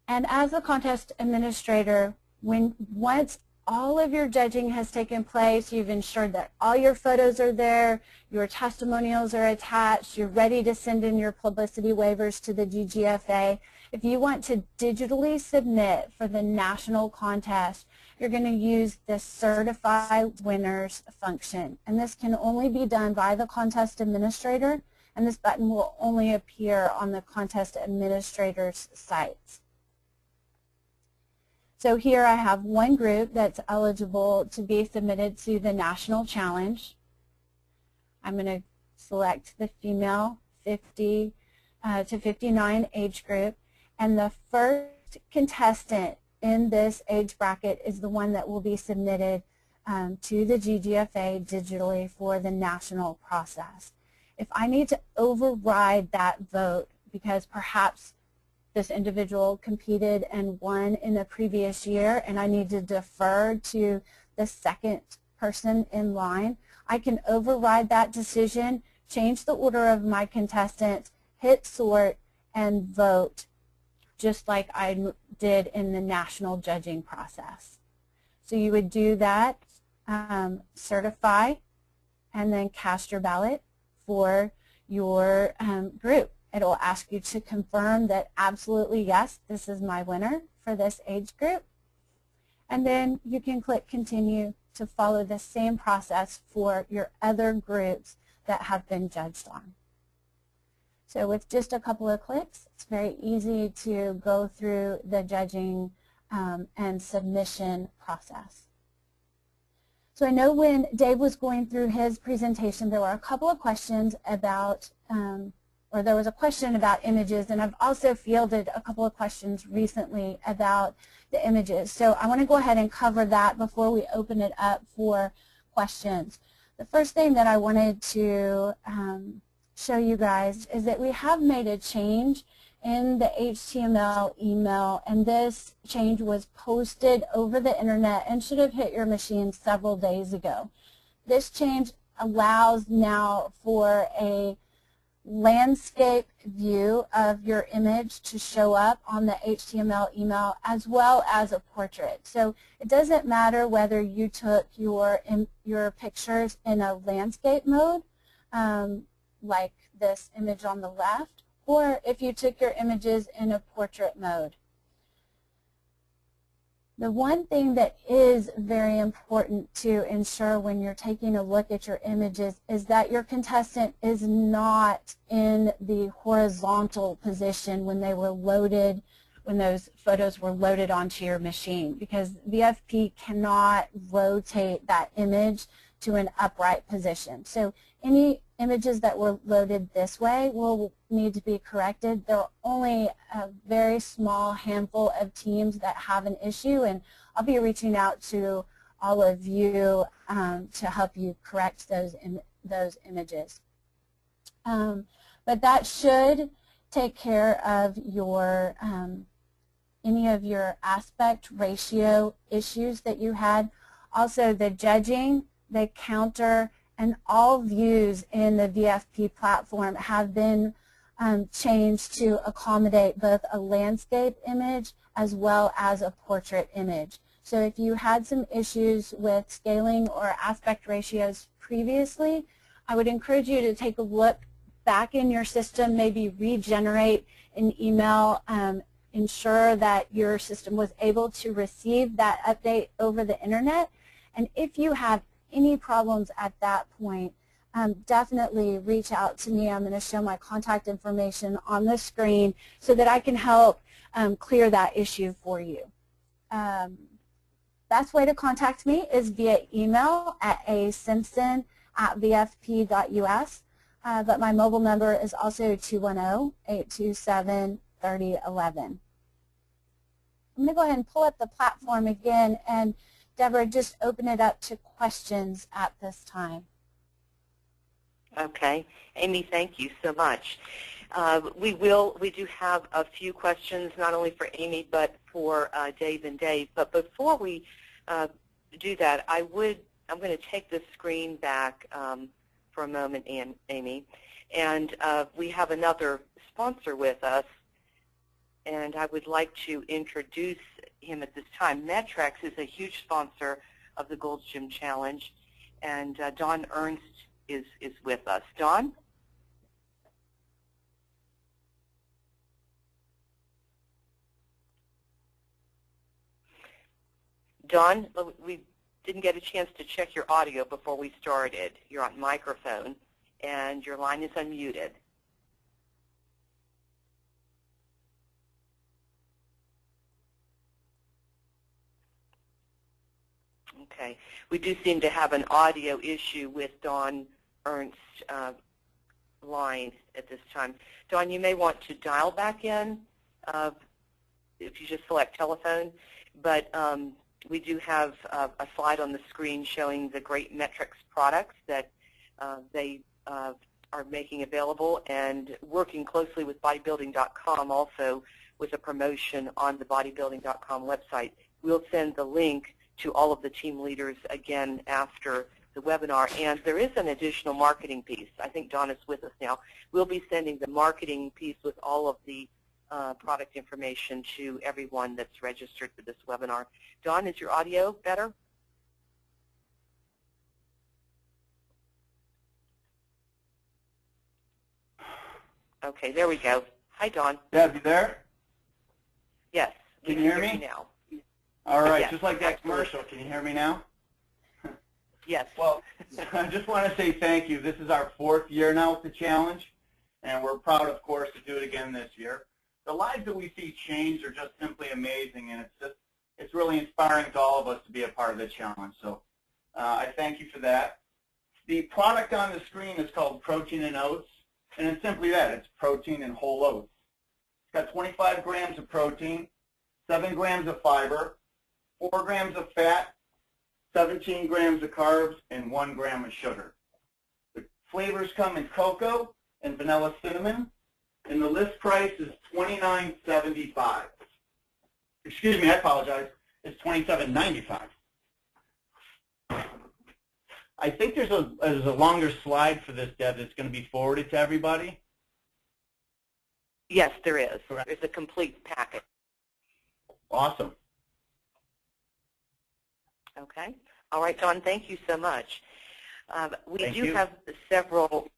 [SPEAKER 6] And as the contest administrator, once all of your judging has taken place, you've ensured that all your photos are there, your testimonials are attached, you're ready to send in your publicity waivers to the GGFA. If you want to digitally submit for the national contest, you're going to use the Certify Winners function. And this can only be done by the contest administrator, and this button will only appear on the contest administrator's sites. So here I have one group that's eligible to be submitted to the National Challenge. I'm going to select the female 50 to 59 age group, and the first contestant in this age bracket is the one that will be submitted to the GGFA digitally for the national process. If I need to override that vote because perhaps this individual competed and won in the previous year and I need to defer to the second person in line, I can override that decision, change the order of my contestants, hit sort, and vote just like I did in the national judging process. So you would do that, certify, and then cast your ballot for your group. It will ask you to confirm that absolutely yes, this is my winner for this age group. And then you can click continue to follow the same process for your other groups that have been judged on. So with just a couple of clicks, it's very easy to go through the judging and submission process. So I know when Dave was going through his presentation, there were a couple of questions about or there was a question about images, and I've also fielded a couple of questions recently about the images. So I want to go ahead and cover that before we open it up for questions. The first thing that I wanted to show you guys is that we have made a change in the HTML email, and this change was posted over the internet and should have hit your machine several days ago. This change allows now for a landscape view of your image to show up on the HTML email as well as a portrait. So it doesn't matter whether you took your pictures in a landscape mode, like this image on the left, or if you took your images in a portrait mode. The one thing that is very important to ensure when you're taking a look at your images is that your contestant is not in the horizontal position when they were loaded, when those photos were loaded onto your machine, because VFP cannot rotate that image to an upright position. So any images that were loaded this way will need to be corrected. There are only a very small handful of teams that have an issue, and I'll be reaching out to all of you to help you correct those images. But that should take care of your any of your aspect ratio issues that you had. Also, the judging, the counter, and all views in the VFP platform have been changed to accommodate both a landscape image as well as a portrait image. So if you had some issues with scaling or aspect ratios previously, I would encourage you to take a look back in your system, maybe regenerate an email, ensure that your system was able to receive that update over the internet. And if you have any problems at that point, definitely reach out to me. I'm going to show my contact information on the screen so that I can help clear that issue for you. Best way to contact me is via email at asimpson@vfp.us, but my mobile number is also 210-827-3011. I'm going to go ahead and pull up the platform again, and Deborah, just open it up to questions at this time.
[SPEAKER 1] Okay. Amy, thank you so much. We do have a few questions, not only for Amy, but for Dave and Dave. But before we do that, I'm going to take the screen back for a moment, Amy. And we have another sponsor with us, and I would like to introduce him at this time. Metrex is a huge sponsor of the Gold's Gym Challenge, and Don Ernst is with us. Don? Don, we didn't get a chance to check your audio before we started. You're on microphone, and your line is unmuted. Okay. We do seem to have an audio issue with Don Ernst's line at this time. Don, you may want to dial back in if you just select telephone, but we do have a slide on the screen showing the great Metrex products that they are making available, and working closely with bodybuilding.com also with a promotion on the bodybuilding.com website. We'll send the link to all of the team leaders again after the webinar, and there is an additional marketing piece. I think Don is with us now. We'll be sending the marketing piece with all of the product information to everyone that's registered for this webinar. Don, is your audio better? Okay, there we go. Hi, Don.
[SPEAKER 7] Deb, you there?
[SPEAKER 1] Yes.
[SPEAKER 7] Can you hear me
[SPEAKER 1] now?
[SPEAKER 7] All right,
[SPEAKER 1] yes,
[SPEAKER 7] just like that
[SPEAKER 1] absolutely.
[SPEAKER 7] commercial. Can you hear me now?
[SPEAKER 1] Yes.
[SPEAKER 7] Well, I just want to say thank you. This is our 4th year now with the challenge, and we're proud, of course, to do it again this year. The lives that we see change are just simply amazing, and it's really inspiring to all of us to be a part of the challenge. So I thank you for that. The product on the screen is called Protein and Oats, and it's simply that. It's protein and whole oats. It's got 25 grams of protein, 7 grams of fiber, 4 grams of fat, 17 grams of carbs, and 1 gram of sugar. The flavors come in cocoa and vanilla cinnamon, and the list price is $29.75. Excuse me, I apologize. It's $27.95. I think there's a longer slide for this, Deb, that's going to be forwarded to everybody.
[SPEAKER 1] Yes, there is.
[SPEAKER 7] Correct.
[SPEAKER 1] There's a complete packet.
[SPEAKER 7] Awesome.
[SPEAKER 1] Okay. All right, Don, thank you so much. We
[SPEAKER 7] Thank
[SPEAKER 1] do
[SPEAKER 7] you.
[SPEAKER 1] have several,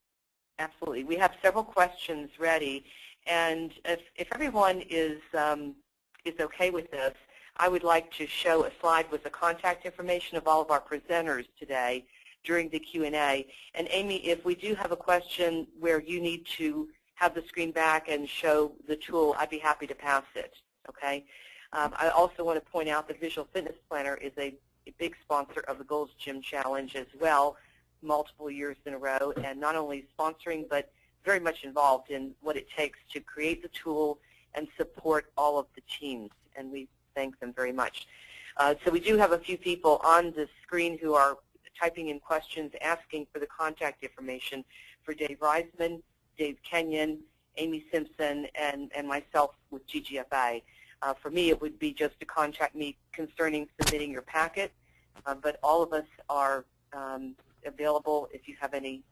[SPEAKER 1] absolutely, we have several questions ready, and if everyone is okay with this, I would like to show a slide with the contact information of all of our presenters today during the Q&A. And Amy, if we do have a question where you need to have the screen back and show the tool, I'd be happy to pass it, okay? I also want to point out that Visual Fitness Planner is a big sponsor of the Gold's Gym Challenge as well, multiple years in a row, and not only sponsoring but very much involved in what it takes to create the tool and support all of the teams, and we thank them very much. So we do have a few people on the screen who are typing in questions asking for the contact information for Dave Reisman, Dave Kenyon, Amy Simpson, and myself with GGFA. For me, it would be just to contact me concerning submitting your packet, but all of us are available if you have any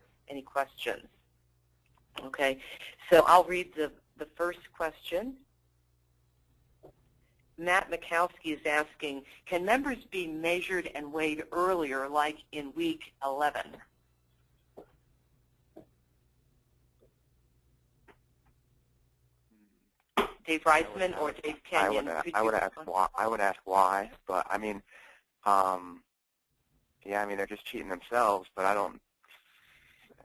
[SPEAKER 1] questions. Okay, so I'll read the first question. Matt Mikowski is asking, can members be measured and weighed earlier, like in week 11? Dave Reisman or Dave Kenyon?
[SPEAKER 5] I would ask why, but I mean, yeah, I mean they're just cheating themselves, but I don't.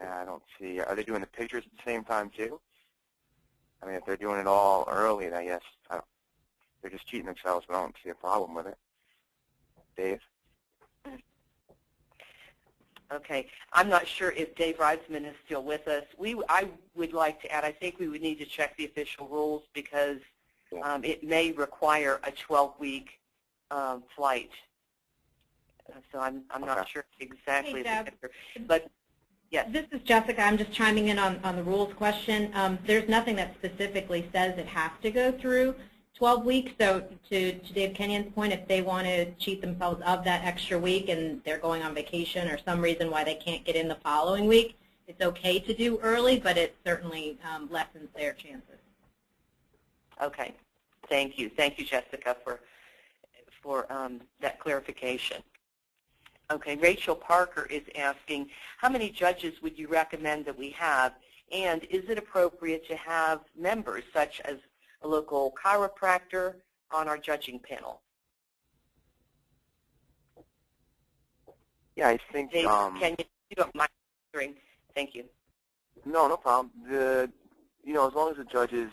[SPEAKER 5] I don't see. Are they doing the pictures at the same time too? I mean, if they're doing it all early, then I guess they're just cheating themselves, but I don't see a problem with it. Dave?
[SPEAKER 1] Okay. I'm not sure if Dave Reisman is still with us. I would like to add, I think we would need to check the official rules because it may require a 12-week flight. So I'm not sure exactly.
[SPEAKER 8] Hey, Deb.
[SPEAKER 1] But yes.
[SPEAKER 8] This is Jessica. I'm just chiming in on the rules question. There's nothing that specifically says it has to go through 12 weeks. So to Dave Kenyon's point, if they want to cheat themselves of that extra week and they're going on vacation or some reason why they can't get in the following week, it's okay to do early, but it certainly lessens their chances.
[SPEAKER 1] Okay. Thank you. Thank you, Jessica, for that clarification. Okay, Rachel Parker is asking, how many judges would you recommend that we have, and is it appropriate to have members such as a local chiropractor on our judging panel?
[SPEAKER 5] Yeah, I think.
[SPEAKER 1] Dave, can you don't mind answering? Thank you.
[SPEAKER 5] No problem. As long as the judges,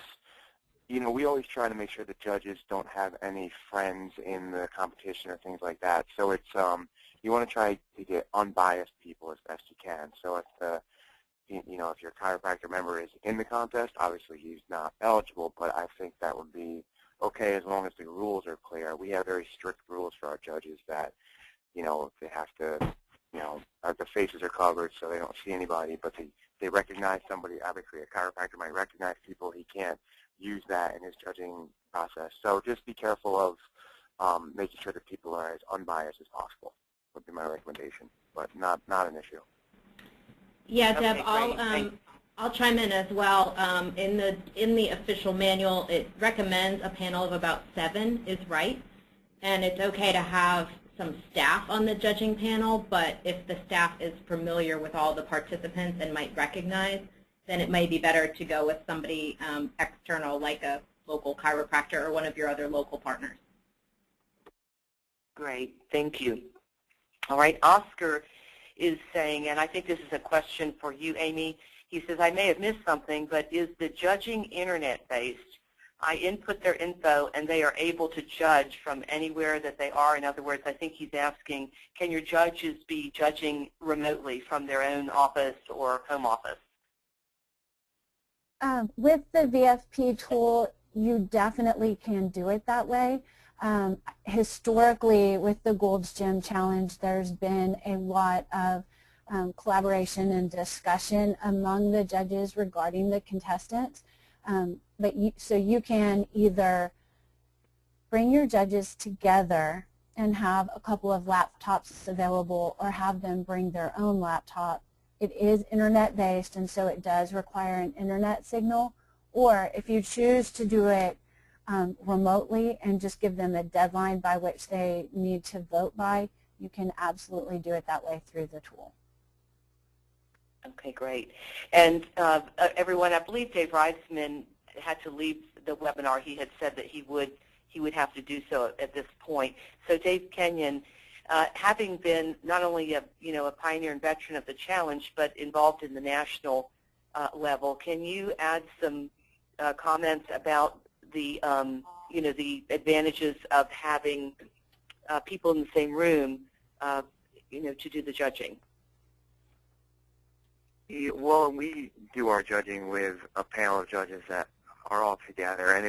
[SPEAKER 5] we always try to make sure the judges don't have any friends in the competition or things like that. So it's you want to try to get unbiased people as best you can. So if if your chiropractor member is in the contest, obviously he's not eligible, but I think that would be okay as long as the rules are clear. We have very strict rules for our judges that, they have to, the faces are covered so they don't see anybody, but they recognize somebody. Obviously, a chiropractor might recognize people. He can't use that in his judging process. So just be careful of making sure that people are as unbiased as possible would be my recommendation, but not an issue.
[SPEAKER 8] Yeah, Deb,
[SPEAKER 1] Okay,
[SPEAKER 8] I'll chime in as well. In the official manual, it recommends a panel of about 7 is right, and it's okay to have some staff on the judging panel, but if the staff is familiar with all the participants and might recognize, then it may be better to go with somebody external like a local chiropractor or one of your other local partners.
[SPEAKER 1] Great. Thank you. All right. Oscar is saying, and I think this is a question for you, Amy. He says, I may have missed something, but is the judging Internet-based? I input their info, and they are able to judge from anywhere that they are. In other words, I think he's asking, can your judges be judging remotely from their own office or home office?
[SPEAKER 6] With the VFP tool, you definitely can do it that way. Historically, with the Gold's Gym Challenge, there's been a lot of collaboration and discussion among the judges regarding the contestants. So you can either bring your judges together and have a couple of laptops available or have them bring their own laptop. It is Internet-based, and so it does require an Internet signal. Or if you choose to do it remotely and just give them a deadline by which they need to vote by, you can absolutely do it that way through the tool.
[SPEAKER 1] Okay, great. And everyone, I believe Dave Reisman had to leave the webinar. He had said that he would have to do so at this point. So Dave Kenyon, having been not only a pioneer and veteran of the challenge, but involved in the national level, can you add some comments about the the advantages of having people in the same room to do the judging?
[SPEAKER 5] Well, we do our judging with a panel of judges that are all together, and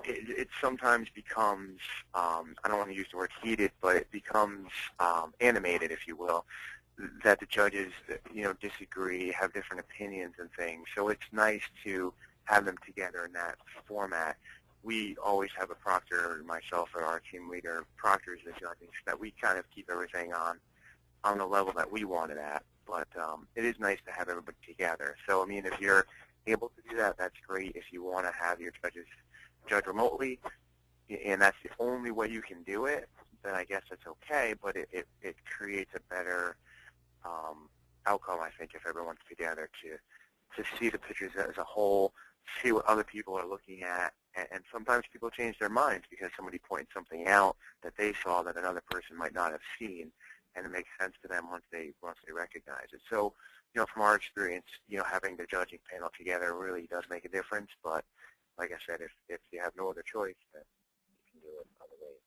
[SPEAKER 5] it sometimes becomes, I don't want to use the word heated, but it becomes animated, if you will, that the judges, disagree, have different opinions and things. So it's nice to have them together in that format. We always have a proctor, myself or our team leader, proctors the judging, so that we kind of keep everything on the level that we want it at. But it is nice to have everybody together. So, I mean, if you're able to do that, that's great. If you want to have your judges judge remotely, and that's the only way you can do it, then I guess it's okay. But it creates a better outcome, I think, if everyone's together to see the pictures as a whole, see what other people are looking at. And sometimes people change their minds because somebody points something out that they saw that another person might not have seen. and it makes sense to them once they recognize it. So, you know, from our experience, you know, having the judging panel together really does make a difference. But like I said, if you have no other choice, then you can do it other ways.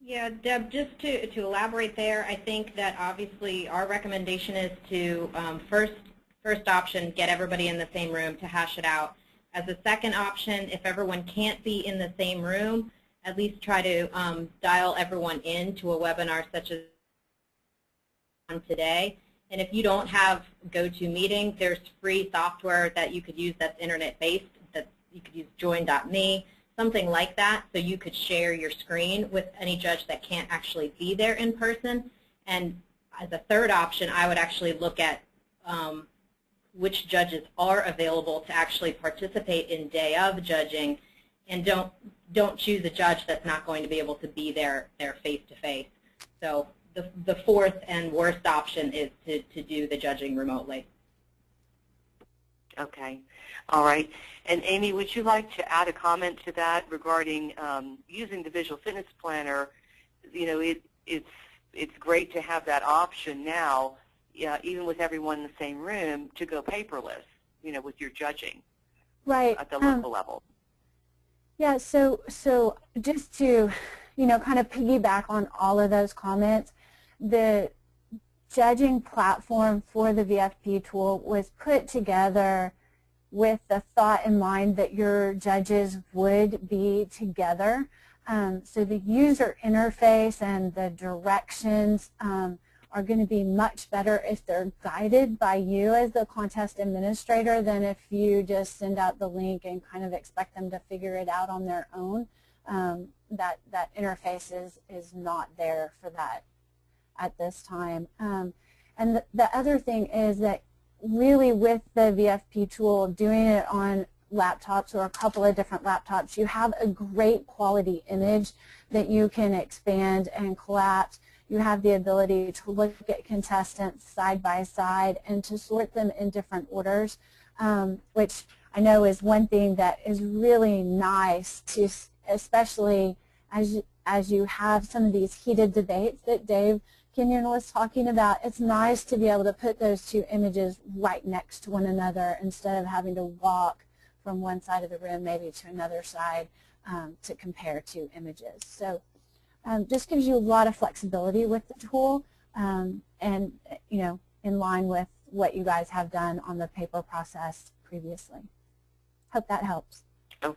[SPEAKER 8] Yeah, Deb, just to elaborate there, I think that obviously our recommendation is to first option, get everybody in the same room to hash it out. As a second option, if everyone can't be in the same room, at least try to dial everyone into a webinar such as on today. And if you don't have GoToMeeting, there's free software that you could use that's internet-based. That you could use Join.me, something like that, so you could share your screen with any judge that can't actually be there in person. And as a third option, I would actually look at which judges are available to actually participate in day of judging, and don't choose a judge that's not going to be able to be there face-to-face. So the fourth and worst option is to do the judging remotely.
[SPEAKER 1] Okay. All right. And Amy, would you like to add a comment to that regarding using the Visual Fitness Planner? You know, it's great to have that option now, even with everyone in the same room, to go paperless, you know, with your judging at the local level.
[SPEAKER 6] Yeah, so just to, you know, kind of piggyback on all of those comments, the judging platform for the VFP tool was put together with the thought in mind that your judges would be together. So the user interface and the directions are going to be much better if they're guided by you as the contest administrator than if you just send out the link and kind of expect them to figure it out on their own. That interface is not there for that at this time. And the other thing is that really with the VFP tool, doing it on laptops or a couple of different laptops, you have a great quality image that you can expand and collapse. You have the ability to look at contestants side by side and to sort them in different orders, which I know is one thing that is really nice, to, especially as you have some of these heated debates that Dave Kenyon was talking about. It's nice to be able to put those two images right next to one another instead of having to walk from one side of the room maybe to another side to compare two images. So just gives you a lot of flexibility with the tool, and you know, in line with what you guys have done on the paper process previously. Hope that helps.
[SPEAKER 1] Oh,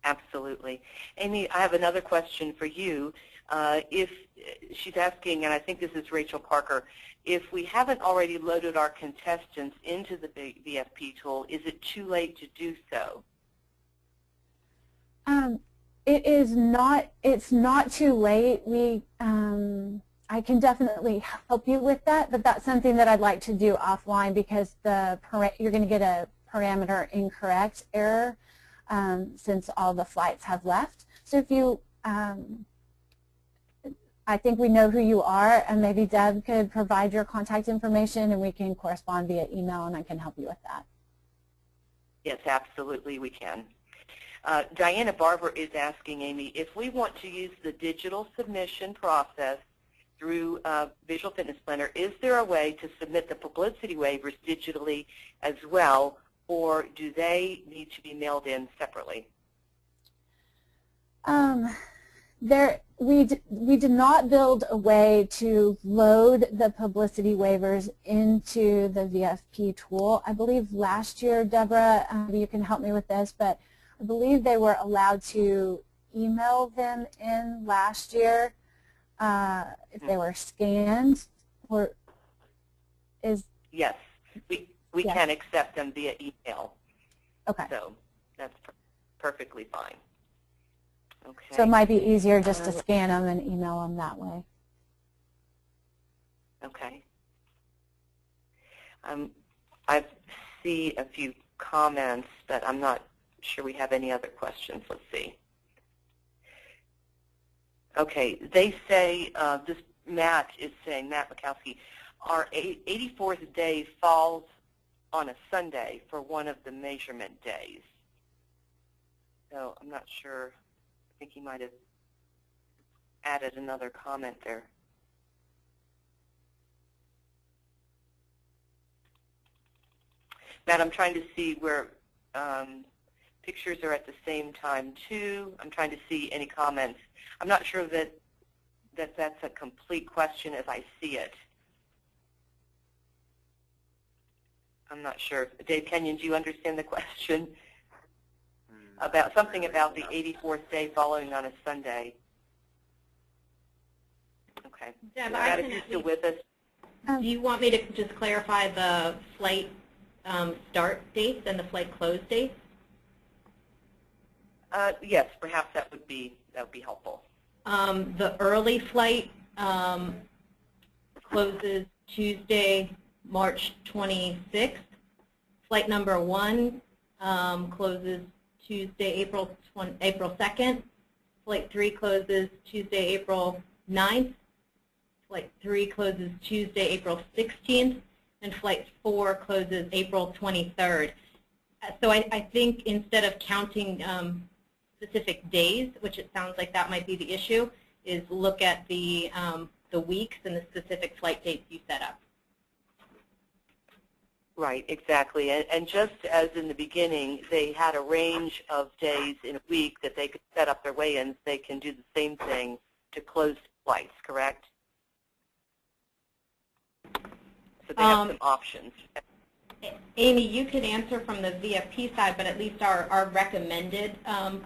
[SPEAKER 1] absolutely. Amy, I have another question for you. If she's asking, and I think this is Rachel Parker, if we haven't already loaded our contestants into the VFP tool, is it too late to do so?
[SPEAKER 6] It is not. It's not too late. I can definitely help you with that, but that's something that I'd like to do offline because you're going to get a parameter incorrect error since all the flights have left. So if you, I think we know who you are, and maybe Deb could provide your contact information and we can correspond via email, and I can help you with that.
[SPEAKER 1] Yes, absolutely we can. Diana Barber is asking, Amy, if we want to use the digital submission process through Visual Fitness Planner, is there a way to submit the publicity waivers digitally as well, or do they need to be mailed in separately?
[SPEAKER 6] We did not build a way to load the publicity waivers into the VFP tool. I believe last year, Deborah, you can help me with this, but I believe they were allowed to email them in last year if they were scanned, or is...
[SPEAKER 1] Yes, we
[SPEAKER 6] yes.
[SPEAKER 1] can accept them via email.
[SPEAKER 6] Okay.
[SPEAKER 1] So that's perfectly fine. Okay.
[SPEAKER 6] So it might be easier just to scan them and email them that way.
[SPEAKER 1] Okay. I see a few comments, but I'm not sure we have any other questions. Let's see. Okay, they say, Matt is saying, Matt Mikowski, our 84th day falls on a Sunday for one of the measurement days. So I'm not sure. I think he might have added another comment there. Matt, I'm trying to see where pictures are at the same time, too. I'm trying to see any comments. I'm not sure that that's a complete question as I see it. I'm not sure. Dave Kenyon, do you understand the question? About something about the 84th day following on a Sunday. Okay.
[SPEAKER 8] Deb,
[SPEAKER 1] Matt, if you're still with us.
[SPEAKER 8] Do you want me to just clarify the flight start dates and the flight close dates?
[SPEAKER 1] Yes, perhaps that would be helpful.
[SPEAKER 8] The early flight closes Tuesday, March 26th. Flight number 1 closes Tuesday, April 2nd. Flight 3 closes Tuesday, April 9th. Flight 3 closes Tuesday, April 16th. And Flight 4 closes April 23rd. So I think instead of counting specific days, which it sounds like that might be the issue, is look at the weeks and the specific flight dates you set up.
[SPEAKER 1] Right, exactly. And just as in the beginning, they had a range of days in a week that they could set up their weigh-ins, they can do the same thing to closed flights, correct? So they have some options.
[SPEAKER 8] Amy, you could answer from the VFP side, but at least our recommended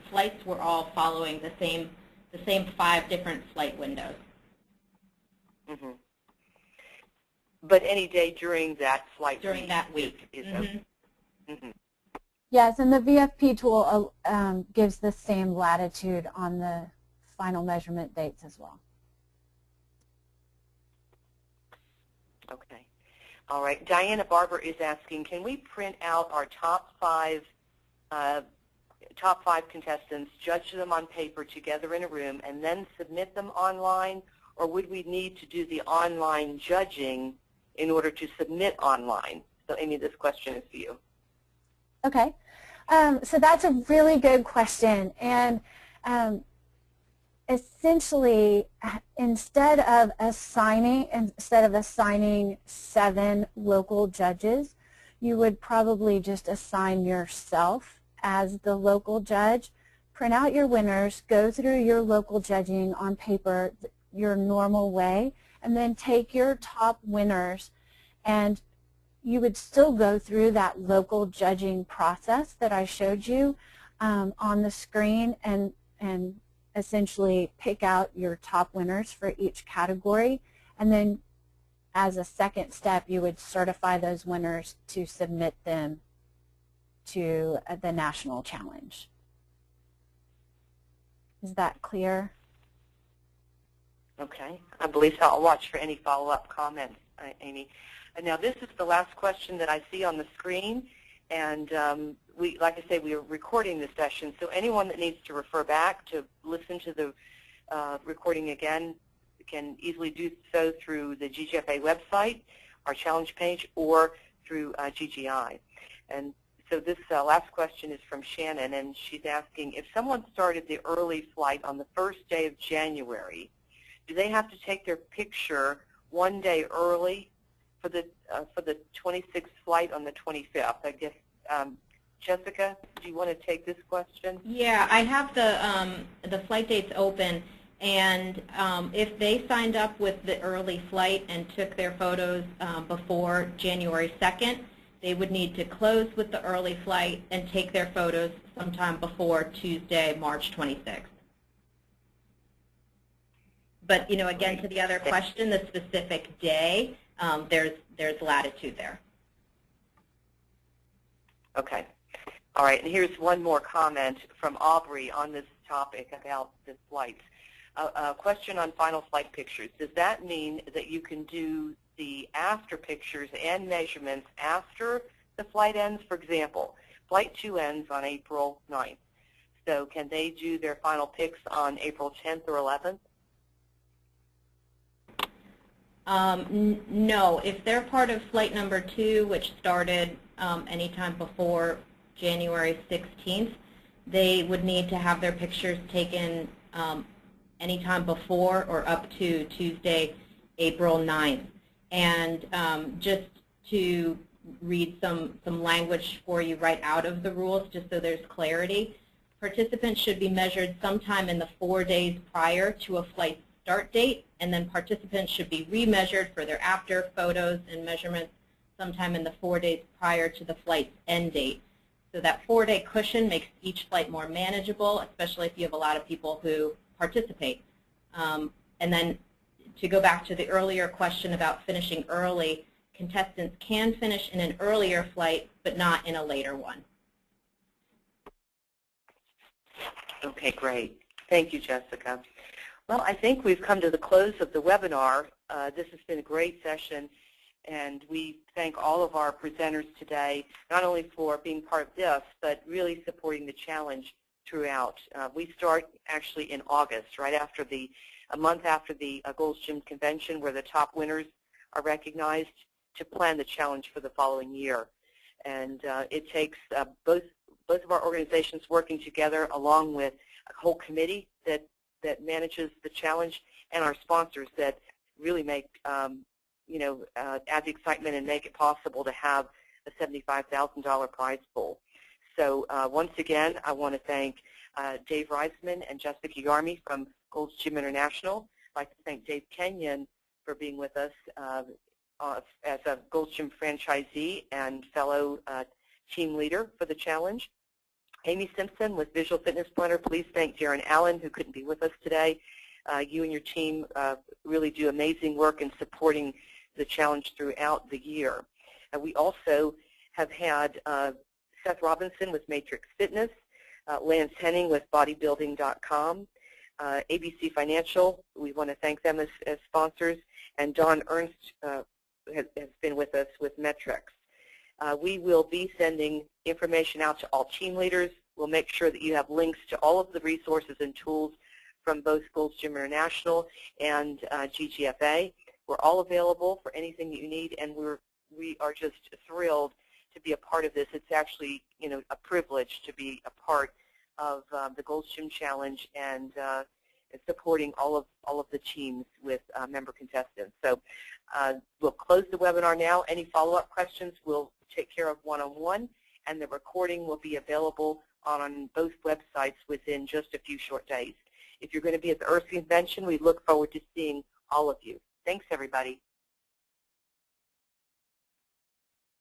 [SPEAKER 8] flights were all following the same 5 different flight windows.
[SPEAKER 1] Mm-hmm. But any day during that flight
[SPEAKER 8] during that week
[SPEAKER 1] is okay. Mm-hmm.
[SPEAKER 6] Yes, and the VFP tool gives the same latitude on the final measurement dates as well.
[SPEAKER 1] Okay. All right. Diana Barber is asking, can we print out our top five contestants, judge them on paper together in a room, and then submit them online, or would we need to do the online judging in order to submit online? So, Amy, this question is for you.
[SPEAKER 6] Okay. So that's a really good question. And essentially, instead of assigning 7 local judges, you would probably just assign yourself as the local judge, print out your winners, go through your local judging on paper your normal way, and then take your top winners, and you would still go through that local judging process that I showed you on the screen and essentially pick out your top winners for each category, and then as a second step you would certify those winners to submit them to the national challenge. Is that clear?
[SPEAKER 1] Okay. I believe so. I'll watch for any follow-up comments, Amy. And now this is the last question that I see on the screen, and like I say, we are recording this session, so anyone that needs to refer back to listen to the recording again can easily do so through the GGFA website, our challenge page, or through GGI. And so this last question is from Shannon, and she's asking, if someone started the early flight on the first day of January, do they have to take their picture one day early for the 26th flight on the 25th? I guess, Jessica, do you want to take this question?
[SPEAKER 8] Yeah, I have the flight dates open, and if they signed up with the early flight and took their photos before January 2nd, they would need to close with the early flight and take their photos sometime before Tuesday, March 26th. But, you know, again, to the other question, the specific day, there's latitude there.
[SPEAKER 1] Okay. All right, and here's one more comment from Aubrey on this topic about the flights. A question on final flight pictures. Does that mean that you can do the after pictures and measurements after the flight ends? For example, Flight 2 ends on April 9th. So can they do their final pics on April 10th or 11th?
[SPEAKER 8] No. If they're part of flight number 2, which started anytime before January 16th, they would need to have their pictures taken anytime before or up to Tuesday, April 9th. And just to read some language for you right out of the rules just so there's clarity. Participants should be measured sometime in the 4 days prior to a flight start date, and then participants should be remeasured for their after photos and measurements sometime in the 4 days prior to the flight's end date. So that 4-day cushion makes each flight more manageable, especially if you have a lot of people who participate. And then to go back to the earlier question about finishing early, contestants can finish in an earlier flight, but not in a later one.
[SPEAKER 1] Okay, great. Thank you, Jessica. Well, I think we've come to the close of the webinar. This has been a great session, and we thank all of our presenters today, not only for being part of this, but really supporting the challenge throughout. We start actually in August, right after a month after the Gold's Gym Convention, where the top winners are recognized, to plan the challenge for the following year. And it takes both of our organizations working together, along with a whole committee that manages the challenge, and our sponsors that really make add the excitement and make it possible to have a $75,000 prize pool. So once again, I want to thank Dave Reisman and Jessica Yarmy from Gold's Gym International. I'd like to thank Dave Kenyon for being with us as a Gold's Gym franchisee and fellow team leader for the challenge. Amy Simpson with Visual Fitness Planner. Please thank Darren Allen, who couldn't be with us today. You and your team really do amazing work in supporting the challenge throughout the year. We also have had Seth Robinson with Matrix Fitness, Lance Henning with bodybuilding.com, ABC Financial. We want to thank them as sponsors, and Don Ernst has been with us with Metrics. We will be sending information out to all team leaders. We'll make sure that you have links to all of the resources and tools from both Gold's Gym International and GGFA. We're all available for anything that you need, and we are just thrilled to be a part of this. It's actually a privilege to be a part of the Gold's Gym Challenge and supporting all of the teams with member contestants. So we'll close the webinar now. Any follow-up questions we'll take care of one-on-one, and the recording will be available on both websites within just a few short days. If you're going to be at the Earth Convention, we look forward to seeing all of you. Thanks, everybody.